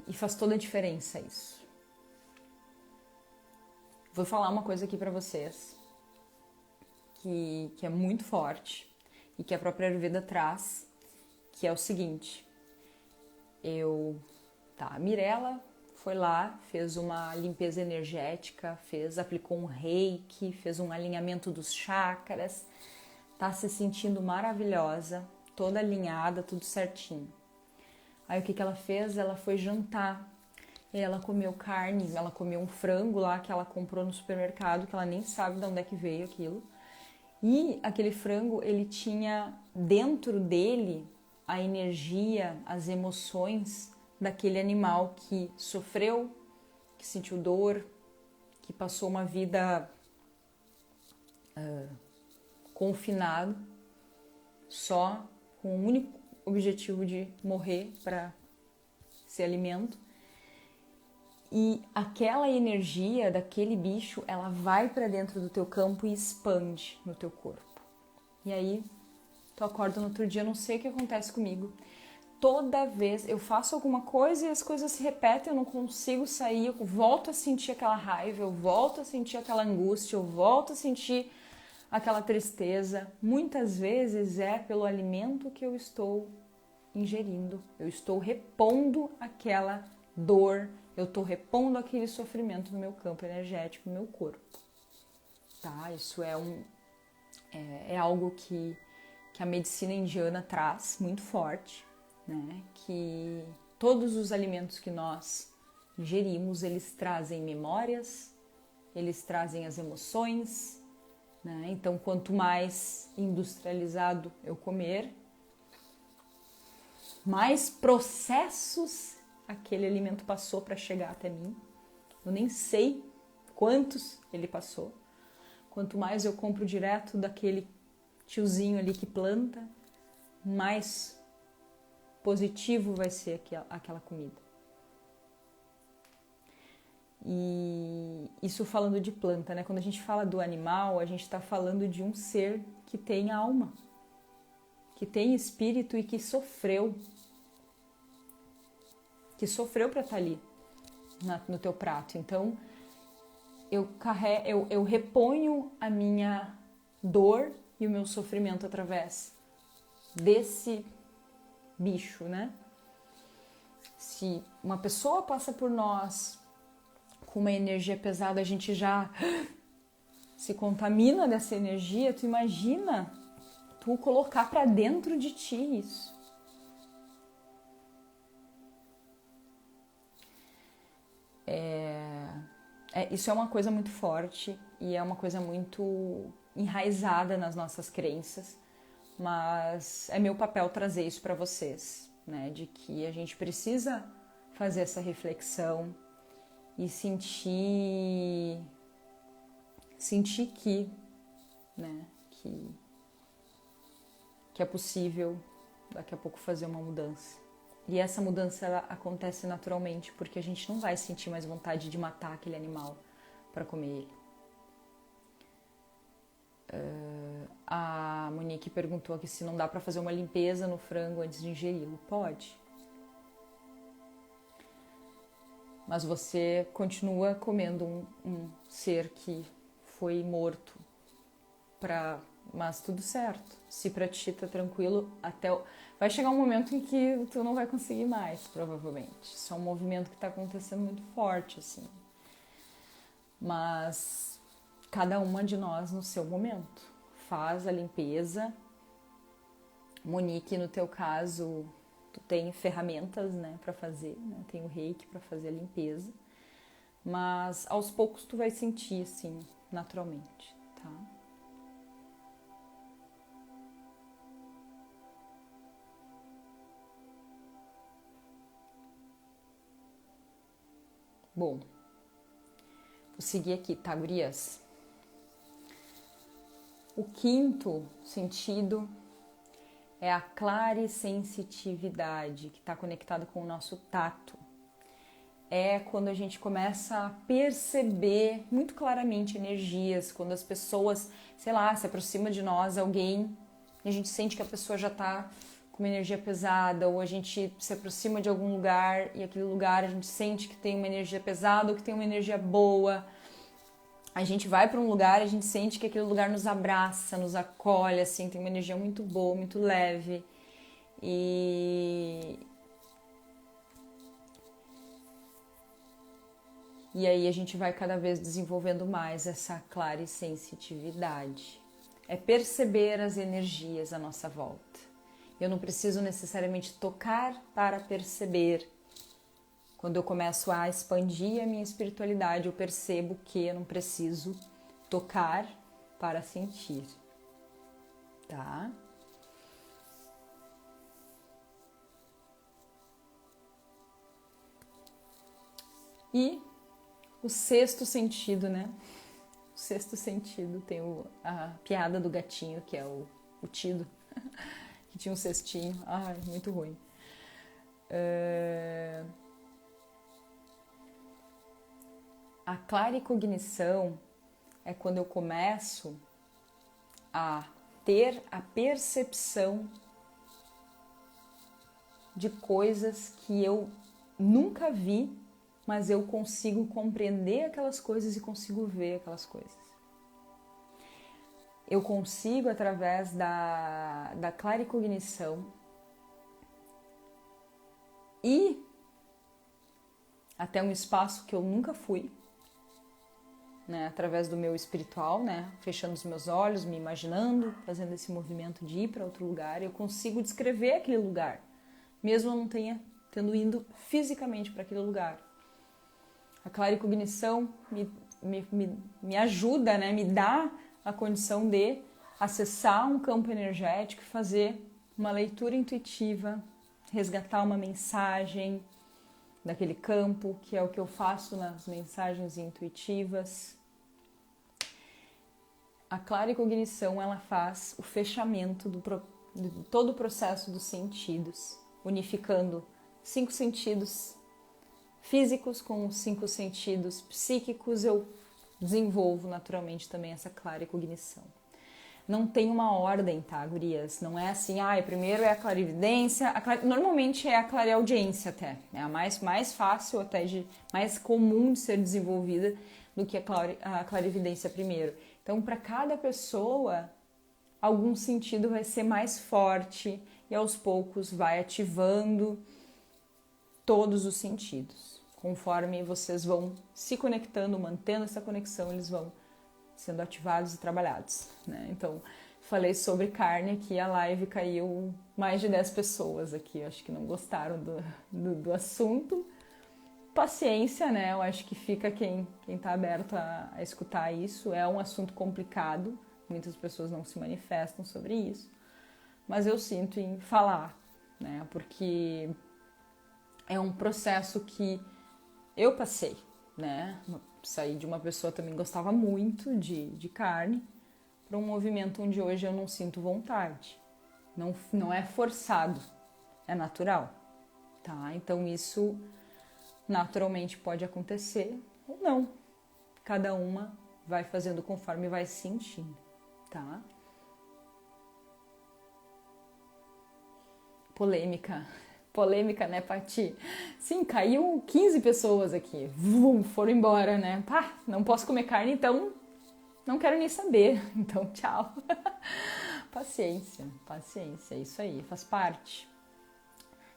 E faz toda a diferença isso. Vou falar uma coisa aqui pra vocês que é muito forte e que a própria Ayurveda traz, que é o seguinte. A Mirella foi lá, fez uma limpeza energética, aplicou um reiki, fez um alinhamento dos chakras, tá se sentindo maravilhosa, toda alinhada, tudo certinho. Aí o que ela fez? Ela foi jantar. E ela comeu carne, ela comeu um frango lá que ela comprou no supermercado, que ela nem sabe de onde é que veio aquilo. E aquele frango, ele tinha dentro dele a energia, as emoções daquele animal que sofreu, que sentiu dor, que passou uma vida confinado, só com o único objetivo de morrer para ser alimento. E aquela energia daquele bicho, ela vai para dentro do teu campo e expande no teu corpo. E aí, tu acorda no outro dia, não sei o que acontece comigo. Toda vez eu faço alguma coisa e as coisas se repetem, eu não consigo sair, eu volto a sentir aquela raiva, eu volto a sentir aquela angústia, eu volto a sentir aquela tristeza. Muitas vezes é pelo alimento que eu estou ingerindo, eu estou repondo aquela dor, eu estou repondo aquele sofrimento no meu campo energético, no meu corpo. Tá? Isso é algo que a medicina indiana traz muito forte, né? Que todos os alimentos que nós ingerimos, eles trazem memórias, eles trazem as emoções, né? Então, quanto mais industrializado eu comer, mais processos aquele alimento passou para chegar até mim. Eu nem sei quantos ele passou. Quanto mais eu compro direto daquele tiozinho ali que planta, mais positivo vai ser aquela comida. E isso falando de planta, né? Quando a gente fala do animal, a gente está falando de um ser que tem alma, que tem espírito e que sofreu para estar ali no teu prato. Então, eu reponho a minha dor e o meu sofrimento através desse bicho, né? Se uma pessoa passa por nós com uma energia pesada, a gente já se contamina dessa energia, tu imagina tu colocar para dentro de ti isso. Isso é uma coisa muito forte e é uma coisa muito enraizada nas nossas crenças, mas é meu papel trazer isso para vocês, né? De que a gente precisa fazer essa reflexão e sentir que, né? Que é possível daqui a pouco fazer uma mudança. E essa mudança ela acontece naturalmente, porque a gente não vai sentir mais vontade de matar aquele animal para comer ele. A Monique perguntou aqui se não dá para fazer uma limpeza no frango antes de ingeri-lo. Pode. Mas você continua comendo um ser que foi morto. Mas tudo certo. Se pra ti tá tranquilo, vai chegar um momento em que tu não vai conseguir mais, provavelmente. Isso é um movimento que tá acontecendo muito forte, assim. Mas cada uma de nós no seu momento. Faz a limpeza. Monique, no teu caso, tu tem ferramentas, né, pra fazer, né? Tem o reiki pra fazer a limpeza. Mas aos poucos tu vai sentir, assim, naturalmente, tá? Bom, vou seguir aqui, tá, gurias? O quinto sentido é a clarissensitividade, que está conectado com o nosso tato. É quando a gente começa a perceber muito claramente energias, quando as pessoas, sei lá, se aproxima de nós alguém e a gente sente que a pessoa já está com uma energia pesada, ou a gente se aproxima de algum lugar e aquele lugar a gente sente que tem uma energia pesada ou que tem uma energia boa. A gente vai para um lugar e a gente sente que aquele lugar nos abraça, nos acolhe, assim, tem uma energia muito boa, muito leve. E aí a gente vai cada vez desenvolvendo mais essa clarissensitividade. É perceber as energias à nossa volta. Eu não preciso necessariamente tocar para perceber. Quando eu começo a expandir a minha espiritualidade, eu percebo que eu não preciso tocar para sentir, tá? E o sexto sentido, né? O sexto sentido tem a piada do gatinho, que é o Tido, que tinha um cestinho. Ai, muito ruim. A claricognição é quando eu começo a ter a percepção de coisas que eu nunca vi, mas eu consigo compreender aquelas coisas e consigo ver aquelas coisas. Eu consigo, através da claricognição, ir até um espaço que eu nunca fui, né, através do meu espiritual, né, fechando os meus olhos, me imaginando, fazendo esse movimento de ir para outro lugar, eu consigo descrever aquele lugar, mesmo eu não tendo ido fisicamente para aquele lugar. A claricognição me ajuda, né, me dá a condição de acessar um campo energético e fazer uma leitura intuitiva, resgatar uma mensagem daquele campo, que é o que eu faço nas mensagens intuitivas. A claricognição, ela faz o fechamento de todo o processo dos sentidos, unificando 5 sentidos físicos com os 5 sentidos psíquicos. Eu desenvolvo naturalmente também essa claricognição. Não tem uma ordem, tá, gurias? Não é assim, primeiro é a clarividência, normalmente é a clareaudiência até, é a mais fácil até, mais comum de ser desenvolvida do que a clarividência primeiro. Então, para cada pessoa, algum sentido vai ser mais forte e aos poucos vai ativando todos os sentidos. Conforme vocês vão se conectando, mantendo essa conexão, eles vão sendo ativados e trabalhados, né? Então, falei sobre carne aqui, a live caiu mais de 10 pessoas aqui, acho que não gostaram do assunto. Paciência, né? Eu acho que fica quem tá aberto a escutar isso. É um assunto complicado, muitas pessoas não se manifestam sobre isso, mas eu sinto em falar, né? Porque é um processo que eu passei, né? Saí de uma pessoa que também gostava muito de carne para um movimento onde hoje eu não sinto vontade. Não é forçado, é natural, tá? Então isso naturalmente pode acontecer ou não. Cada uma vai fazendo conforme vai se sentindo, tá? Polêmica, né, Pati? Sim, caiu 15 pessoas aqui. Foram embora, né? Pá, não posso comer carne, então não quero nem saber. Então, tchau. Paciência, é isso aí, faz parte.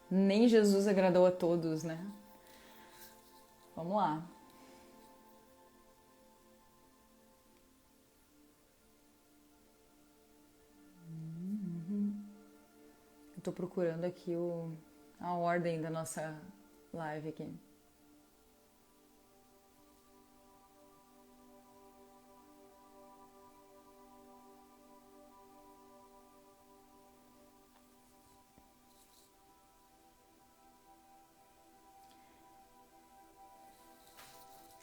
Nem Jesus agradou a todos, né? Vamos lá. Eu tô procurando aqui a ordem da nossa live aqui.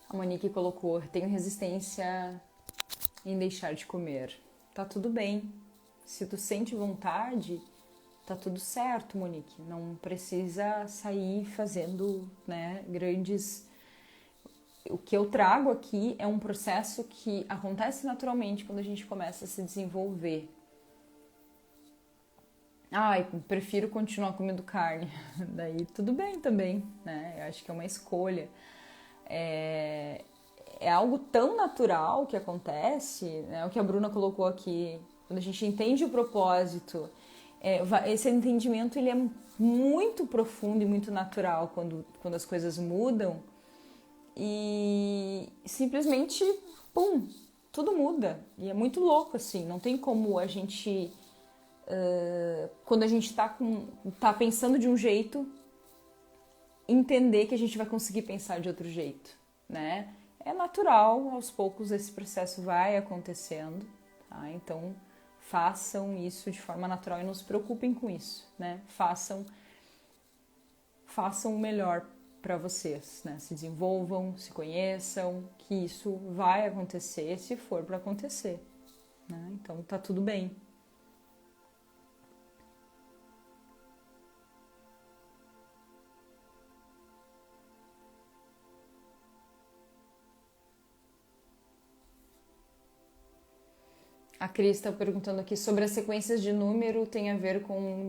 A Monique colocou: tenho resistência em deixar de comer. Tá tudo bem. Se tu sente vontade, tá tudo certo, Monique. Não precisa sair fazendo, né, grandes... O que eu trago aqui é um processo que acontece naturalmente quando a gente começa a se desenvolver. Ai, prefiro continuar comendo carne. Daí tudo bem também, né? Eu acho que é uma escolha. É algo tão natural que acontece, né? O que a Bruna colocou aqui, quando a gente entende o propósito, esse entendimento ele é muito profundo e muito natural quando as coisas mudam e simplesmente, pum, tudo muda. E é muito louco, assim, não tem como a gente, quando a gente tá pensando de um jeito, entender que a gente vai conseguir pensar de outro jeito, né? É natural, aos poucos esse processo vai acontecendo, tá? Então façam isso de forma natural e não se preocupem com isso, né? Façam o melhor para vocês, né? Se desenvolvam, se conheçam, que isso vai acontecer se for para acontecer, né? Então tá tudo bem. A Cris está perguntando aqui sobre as sequências de número, tem a ver com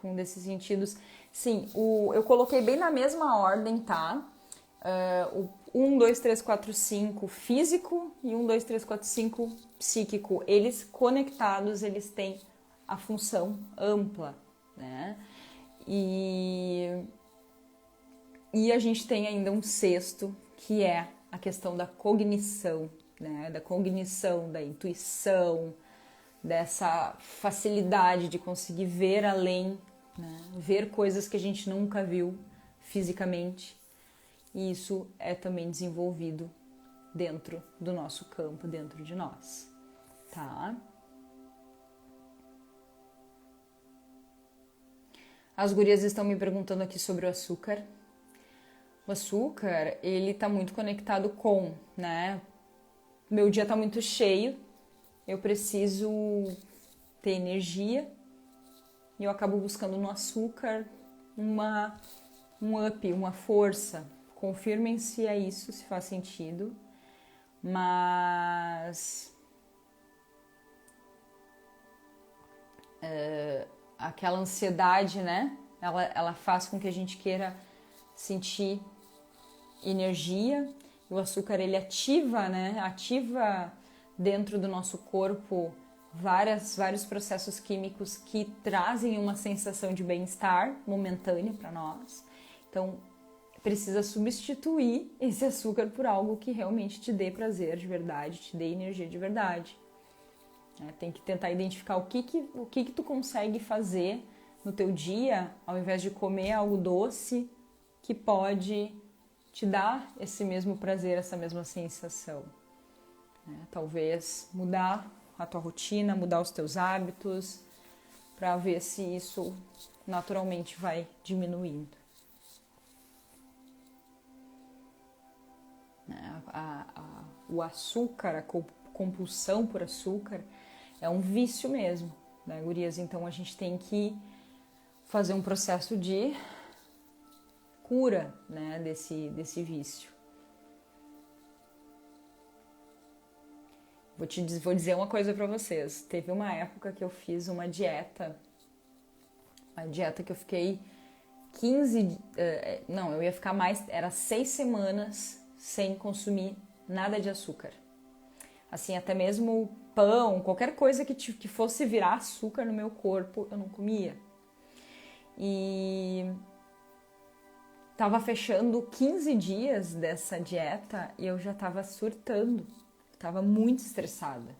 um desses sentidos. Sim, eu coloquei bem na mesma ordem, tá? O 1, 2, 3, 4, 5 físico e 1, 2, 3, 4, 5 psíquico. Eles conectados, eles têm a função ampla, né? E a gente tem ainda um sexto, que é a questão da cognição, né? Da cognição, da intuição, dessa facilidade de conseguir ver além, né? Ver coisas que a gente nunca viu fisicamente. E isso é também desenvolvido dentro do nosso campo, dentro de nós, tá? As gurias estão me perguntando aqui sobre o açúcar. O açúcar, ele tá muito conectado com, né? Meu dia tá muito cheio, eu preciso ter energia e eu acabo buscando no açúcar um up, uma força. Confirmem se é isso, se faz sentido, mas aquela ansiedade, né? Ela faz com que a gente queira sentir energia. O açúcar ele ativa, né? Ativa dentro do nosso corpo vários processos químicos que trazem uma sensação de bem-estar momentânea para nós. Então, precisa substituir esse açúcar por algo que realmente te dê prazer de verdade, te dê energia de verdade. Tem que tentar identificar o que tu consegue fazer no teu dia, ao invés de comer algo doce, que pode te dar esse mesmo prazer, essa mesma sensação. Talvez mudar a tua rotina, mudar os teus hábitos, para ver se isso naturalmente vai diminuindo. O açúcar, a compulsão por açúcar, é um vício mesmo, né, gurias? Então a gente tem que fazer um processo de cura, né, desse vício. Vou dizer uma coisa pra vocês. Teve uma época que eu fiz uma dieta que eu fiquei 15... Não, eu ia ficar mais... Era 6 semanas sem consumir nada de açúcar. Assim, até mesmo pão, qualquer coisa que fosse virar açúcar no meu corpo, eu não comia. E tava fechando 15 dias dessa dieta e eu já tava surtando. Tava muito estressada.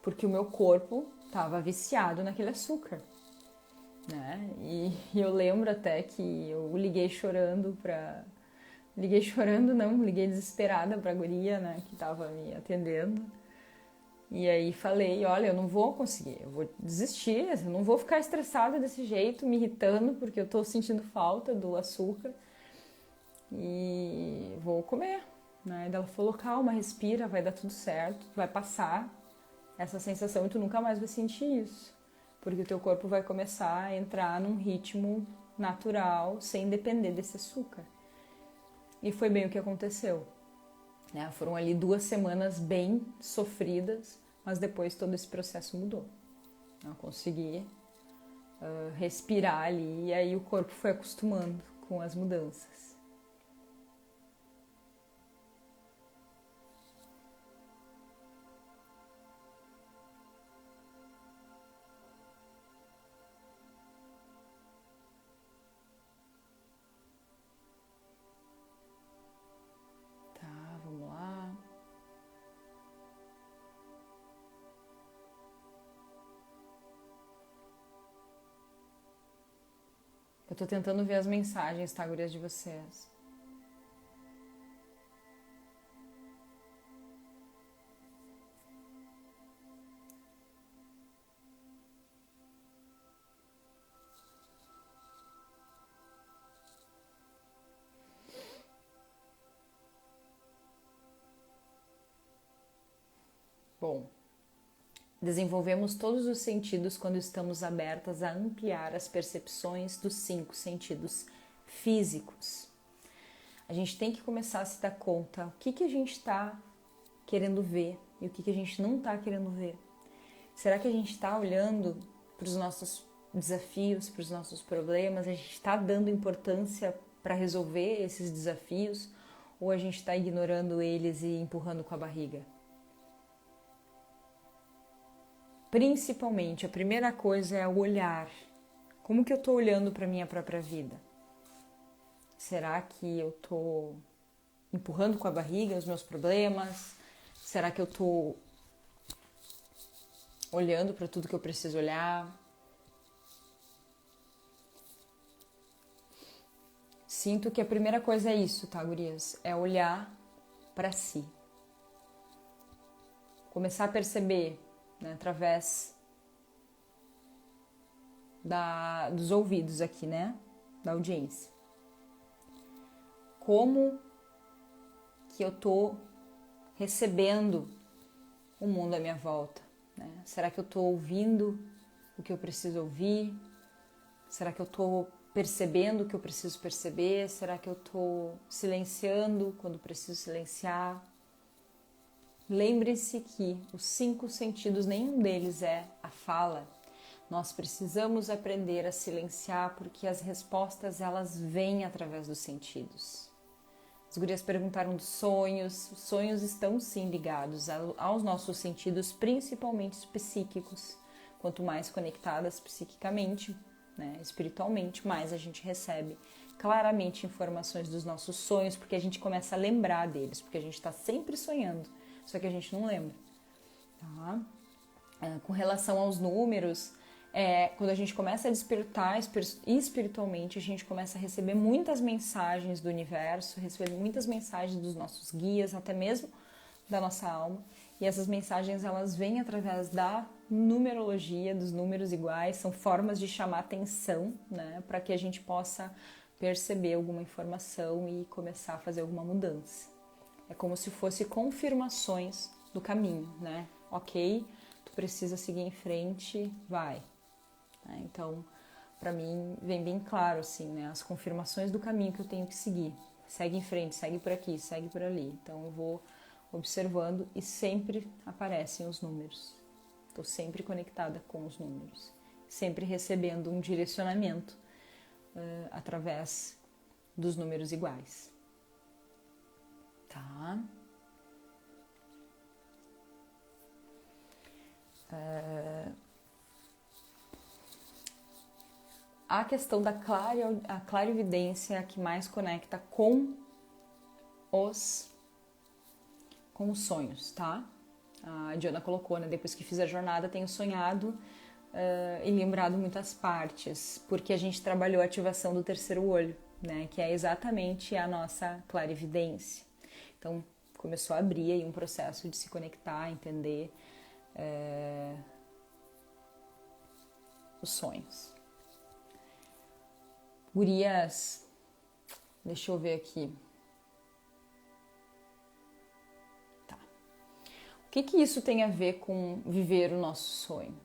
Porque o meu corpo tava viciado naquele açúcar. Né? E eu lembro até que eu liguei chorando pra... Liguei desesperada pra guria, né, que tava me atendendo. E aí falei, olha, eu não vou conseguir, eu vou desistir, eu não vou ficar estressada desse jeito, me irritando, porque eu tô sentindo falta do açúcar. E vou comer, né? E ela falou, calma, respira, vai dar tudo certo, vai passar essa sensação e tu nunca mais vai sentir isso. Porque o teu corpo vai começar a entrar num ritmo natural, sem depender desse açúcar. E foi bem o que aconteceu. Foram ali 2 semanas bem sofridas, mas depois todo esse processo mudou. Eu consegui respirar ali e aí o corpo foi acostumando com as mudanças. Eu tô tentando ver as mensagens, tá, gurias, de vocês. Bom, desenvolvemos todos os sentidos quando estamos abertas a ampliar as percepções dos 5 sentidos físicos. A gente tem que começar a se dar conta o que a gente está querendo ver e o que a gente não está querendo ver. Será que a gente está olhando para os nossos desafios, para os nossos problemas? A gente está dando importância para resolver esses desafios ou a gente está ignorando eles e empurrando com a barriga? Principalmente, a primeira coisa é o olhar. Como que eu estou olhando para a minha própria vida? Será que eu estou empurrando com a barriga os meus problemas? Será que eu estou olhando para tudo que eu preciso olhar? Sinto que a primeira coisa é isso, tá, gurias? É olhar para si. Começar a perceber, né, através dos ouvidos aqui, né, da audiência. Como que eu tô recebendo o mundo à minha volta, né? Será que eu tô ouvindo o que eu preciso ouvir? Será que eu tô percebendo o que eu preciso perceber? Será que eu tô silenciando quando preciso silenciar? Lembre-se que os 5 sentidos, nenhum deles é a fala. Nós precisamos aprender a silenciar porque as respostas elas vêm através dos sentidos. As gurias perguntaram dos sonhos. Os sonhos estão sim ligados aos nossos sentidos, principalmente psíquicos. Quanto mais conectadas psiquicamente, né, espiritualmente, mais a gente recebe claramente informações dos nossos sonhos, porque a gente começa a lembrar deles, porque a gente está sempre sonhando, só que a gente não lembra. Tá? Com relação aos números, quando a gente começa a despertar espiritualmente, a gente começa a receber muitas mensagens do universo, receber muitas mensagens dos nossos guias, até mesmo da nossa alma. E essas mensagens, elas vêm através da numerologia, dos números iguais, são formas de chamar atenção, né, para que a gente possa perceber alguma informação e começar a fazer alguma mudança. É como se fosse confirmações do caminho, né? Ok, tu precisa seguir em frente, vai. Então, para mim, vem bem claro, assim, né? As confirmações do caminho que eu tenho que seguir. Segue em frente, segue por aqui, segue por ali. Então, eu vou observando e sempre aparecem os números. Estou sempre conectada com os números. Sempre recebendo um direcionamento através dos números iguais. Tá? A questão da clarividência é a que mais conecta com os sonhos, tá? A Diana colocou, né? Depois que fiz a jornada, tenho sonhado e lembrado muitas partes, porque a gente trabalhou a ativação do terceiro olho, né? Que é exatamente a nossa clarividência. Então, começou a abrir aí um processo de se conectar, entender os sonhos. Gurias, deixa eu ver aqui. Tá. O que isso tem a ver com viver o nosso sonho?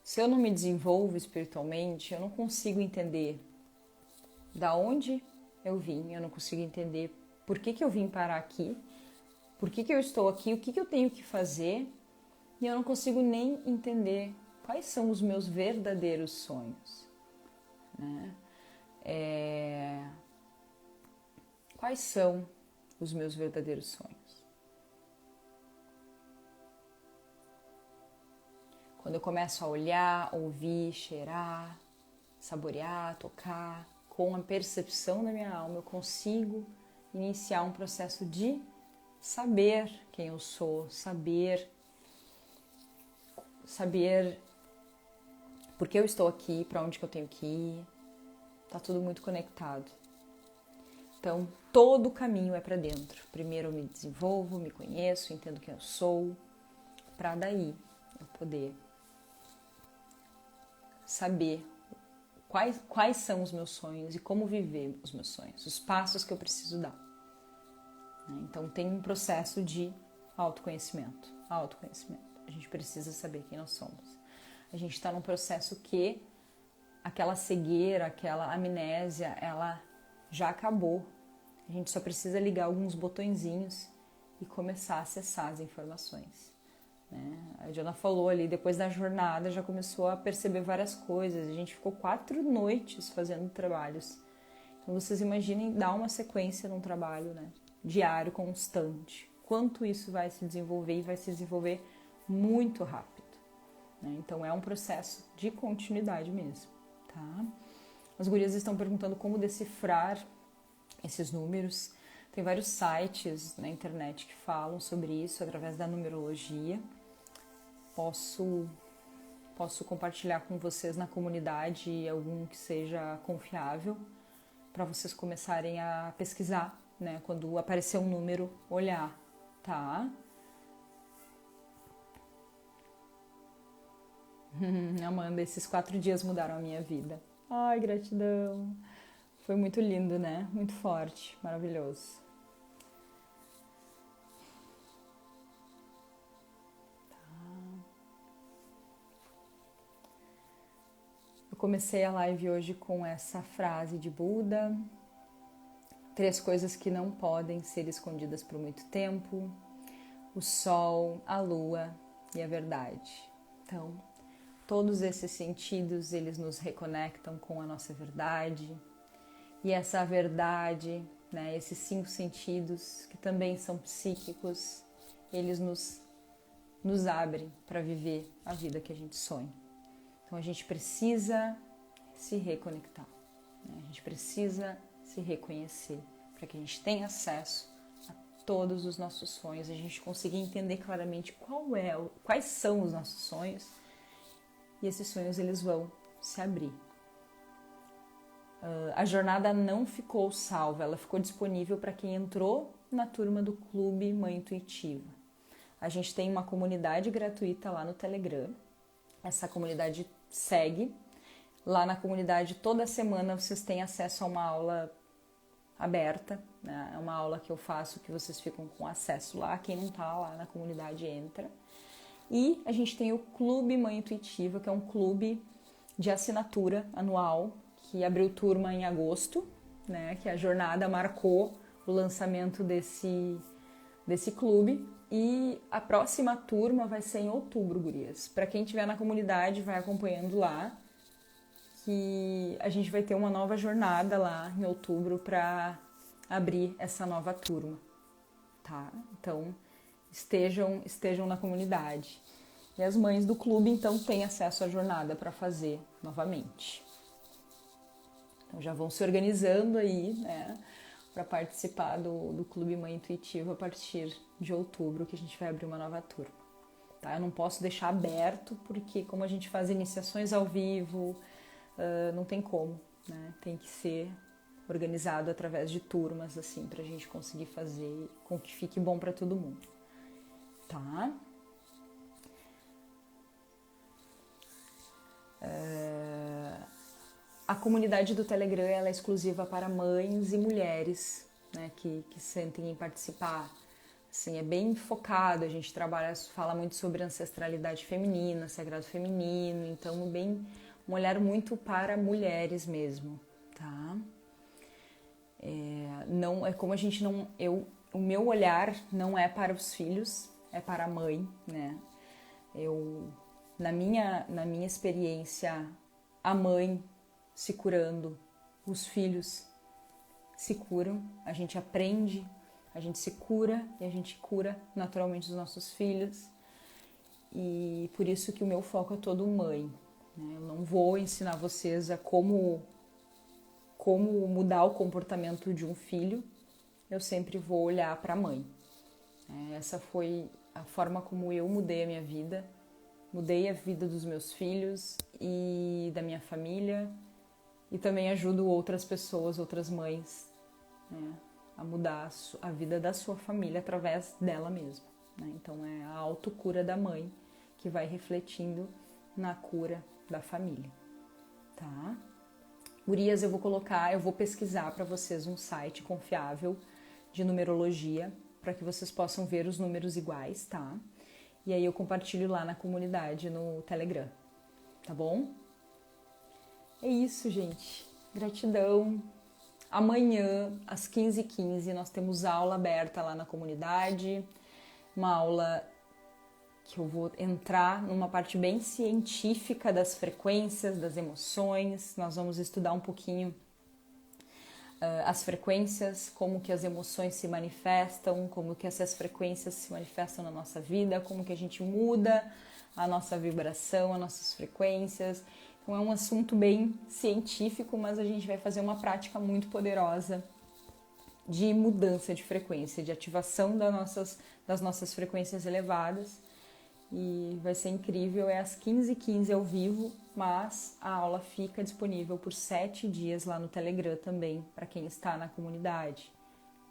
Se eu não me desenvolvo espiritualmente, eu não consigo entender da onde eu vim, eu não consigo entender por que eu vim parar aqui, por que eu estou aqui, o que eu tenho que fazer, e eu não consigo nem entender quais são os meus verdadeiros sonhos, né? Quais são os meus verdadeiros sonhos? Quando eu começo a olhar, ouvir, cheirar, saborear, tocar, com a percepção da minha alma, eu consigo iniciar um processo de saber quem eu sou, saber por que eu estou aqui, para onde que eu tenho que ir. Tá tudo muito conectado. Então, todo o caminho é para dentro. Primeiro eu me desenvolvo, me conheço, entendo quem eu sou, para daí eu poder saber quais são os meus sonhos e como viver os meus sonhos, os passos que eu preciso dar. Então, tem um processo de autoconhecimento. A gente precisa saber quem nós somos. A gente está num processo que aquela cegueira, aquela amnésia, ela já acabou. A gente só precisa ligar alguns botõezinhos e começar a acessar as informações. Né? A Diana falou ali, depois da jornada já começou a perceber várias coisas. A gente ficou 4 noites fazendo trabalhos. Então vocês imaginem dar uma sequência num trabalho, né? Diário, constante. Quanto isso vai se desenvolver e vai se desenvolver muito rápido. Né? Então é um processo de continuidade mesmo. Tá? As gurias estão perguntando como decifrar esses números. Tem vários sites na internet que falam sobre isso através da numerologia. Posso compartilhar com vocês na comunidade algum que seja confiável para vocês começarem a pesquisar, né? Quando aparecer um número, olhar, tá? Amanda, esses 4 dias mudaram a minha vida. Ai, gratidão. Foi muito lindo, né? Muito forte, maravilhoso. Eu comecei a live hoje com essa frase de Buda. 3 coisas que não podem ser escondidas por muito tempo: o sol, a lua e a verdade. Então, todos esses sentidos, eles nos reconectam com a nossa verdade. E essa verdade, né, esses 5 sentidos, que também são psíquicos, eles nos abrem para viver a vida que a gente sonha. Então a gente precisa se reconectar, né? A gente precisa se reconhecer para que a gente tenha acesso a todos os nossos sonhos, a gente conseguir entender claramente quais são os nossos sonhos, e esses sonhos eles vão se abrir. A jornada não ficou salva, ela ficou disponível para quem entrou na turma do Clube Mãe Intuitiva. A gente tem uma comunidade gratuita lá no Telegram. Essa comunidade segue. Lá na comunidade, toda semana vocês têm acesso a uma aula aberta, né? É uma aula que eu faço que vocês ficam com acesso lá. Quem não está lá na comunidade entra. E a gente tem o Clube Mãe Intuitiva, que é um clube de assinatura anual, que abriu turma em agosto, né? Que a jornada marcou o lançamento desse clube. E a próxima turma vai ser em outubro, gurias. Para quem estiver na comunidade, vai acompanhando lá, que a gente vai ter uma nova jornada lá em outubro para abrir essa nova turma, tá? Então, estejam na comunidade. E as mães do clube, então, têm acesso à jornada para fazer novamente. Então, já vão se organizando aí, né, para participar do Clube Mãe Intuitiva a partir de outubro, que a gente vai abrir uma nova turma, tá? Eu não posso deixar aberto, porque como a gente faz iniciações ao vivo, não tem como, né? Tem que ser organizado através de turmas, assim, pra gente conseguir fazer com que fique bom para todo mundo, tá? A comunidade do Telegram ela é exclusiva para mães e mulheres, né, que sentem em participar. Assim, é bem focado, a gente fala muito sobre ancestralidade feminina, sagrado feminino, então bem um olhar muito para mulheres mesmo, tá? Não é como a gente não, o meu olhar não é para os filhos, é para a mãe, né? Na minha experiência, a mãe se curando, os filhos se curam, a gente aprende, a gente se cura e a gente cura naturalmente os nossos filhos. E por isso que o meu foco é todo mãe, né? Eu não vou ensinar vocês a como mudar o comportamento de um filho, eu sempre vou olhar para a mãe. Essa foi a forma como eu mudei a minha vida, mudei a vida dos meus filhos e da minha família, e também ajudo outras pessoas, outras mães, né, a mudar a vida da sua família através dela mesma, né? Então é a autocura da mãe que vai refletindo na cura da família, tá? Gurias, eu vou pesquisar para vocês um site confiável de numerologia para que vocês possam ver os números iguais, tá? E aí eu compartilho lá na comunidade no Telegram, tá bom? É isso, gente. Gratidão. Amanhã, às 15h15, nós temos aula aberta lá na comunidade. Uma aula que eu vou entrar numa parte bem científica das frequências, das emoções. Nós vamos estudar um pouquinho as frequências, como que as emoções se manifestam, como que essas frequências se manifestam na nossa vida, como que a gente muda a nossa vibração, as nossas frequências. Então é um assunto bem científico, mas a gente vai fazer uma prática muito poderosa de mudança de frequência, de ativação das nossas frequências elevadas. E vai ser incrível, é às 15h15 ao vivo, mas a aula fica disponível por 7 dias lá no Telegram também, para quem está na comunidade,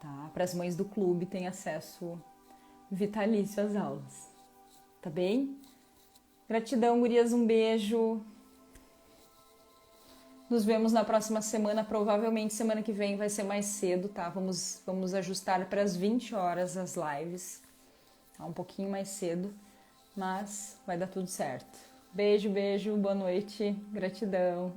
tá? Para as mães do clube tem acesso vitalício às aulas, tá bem? Gratidão, gurias, um beijo. Nos vemos na próxima semana, provavelmente semana que vem vai ser mais cedo, tá? Vamos ajustar para as 20 horas as lives, tá? Um pouquinho mais cedo, mas vai dar tudo certo. Beijo, boa noite, gratidão.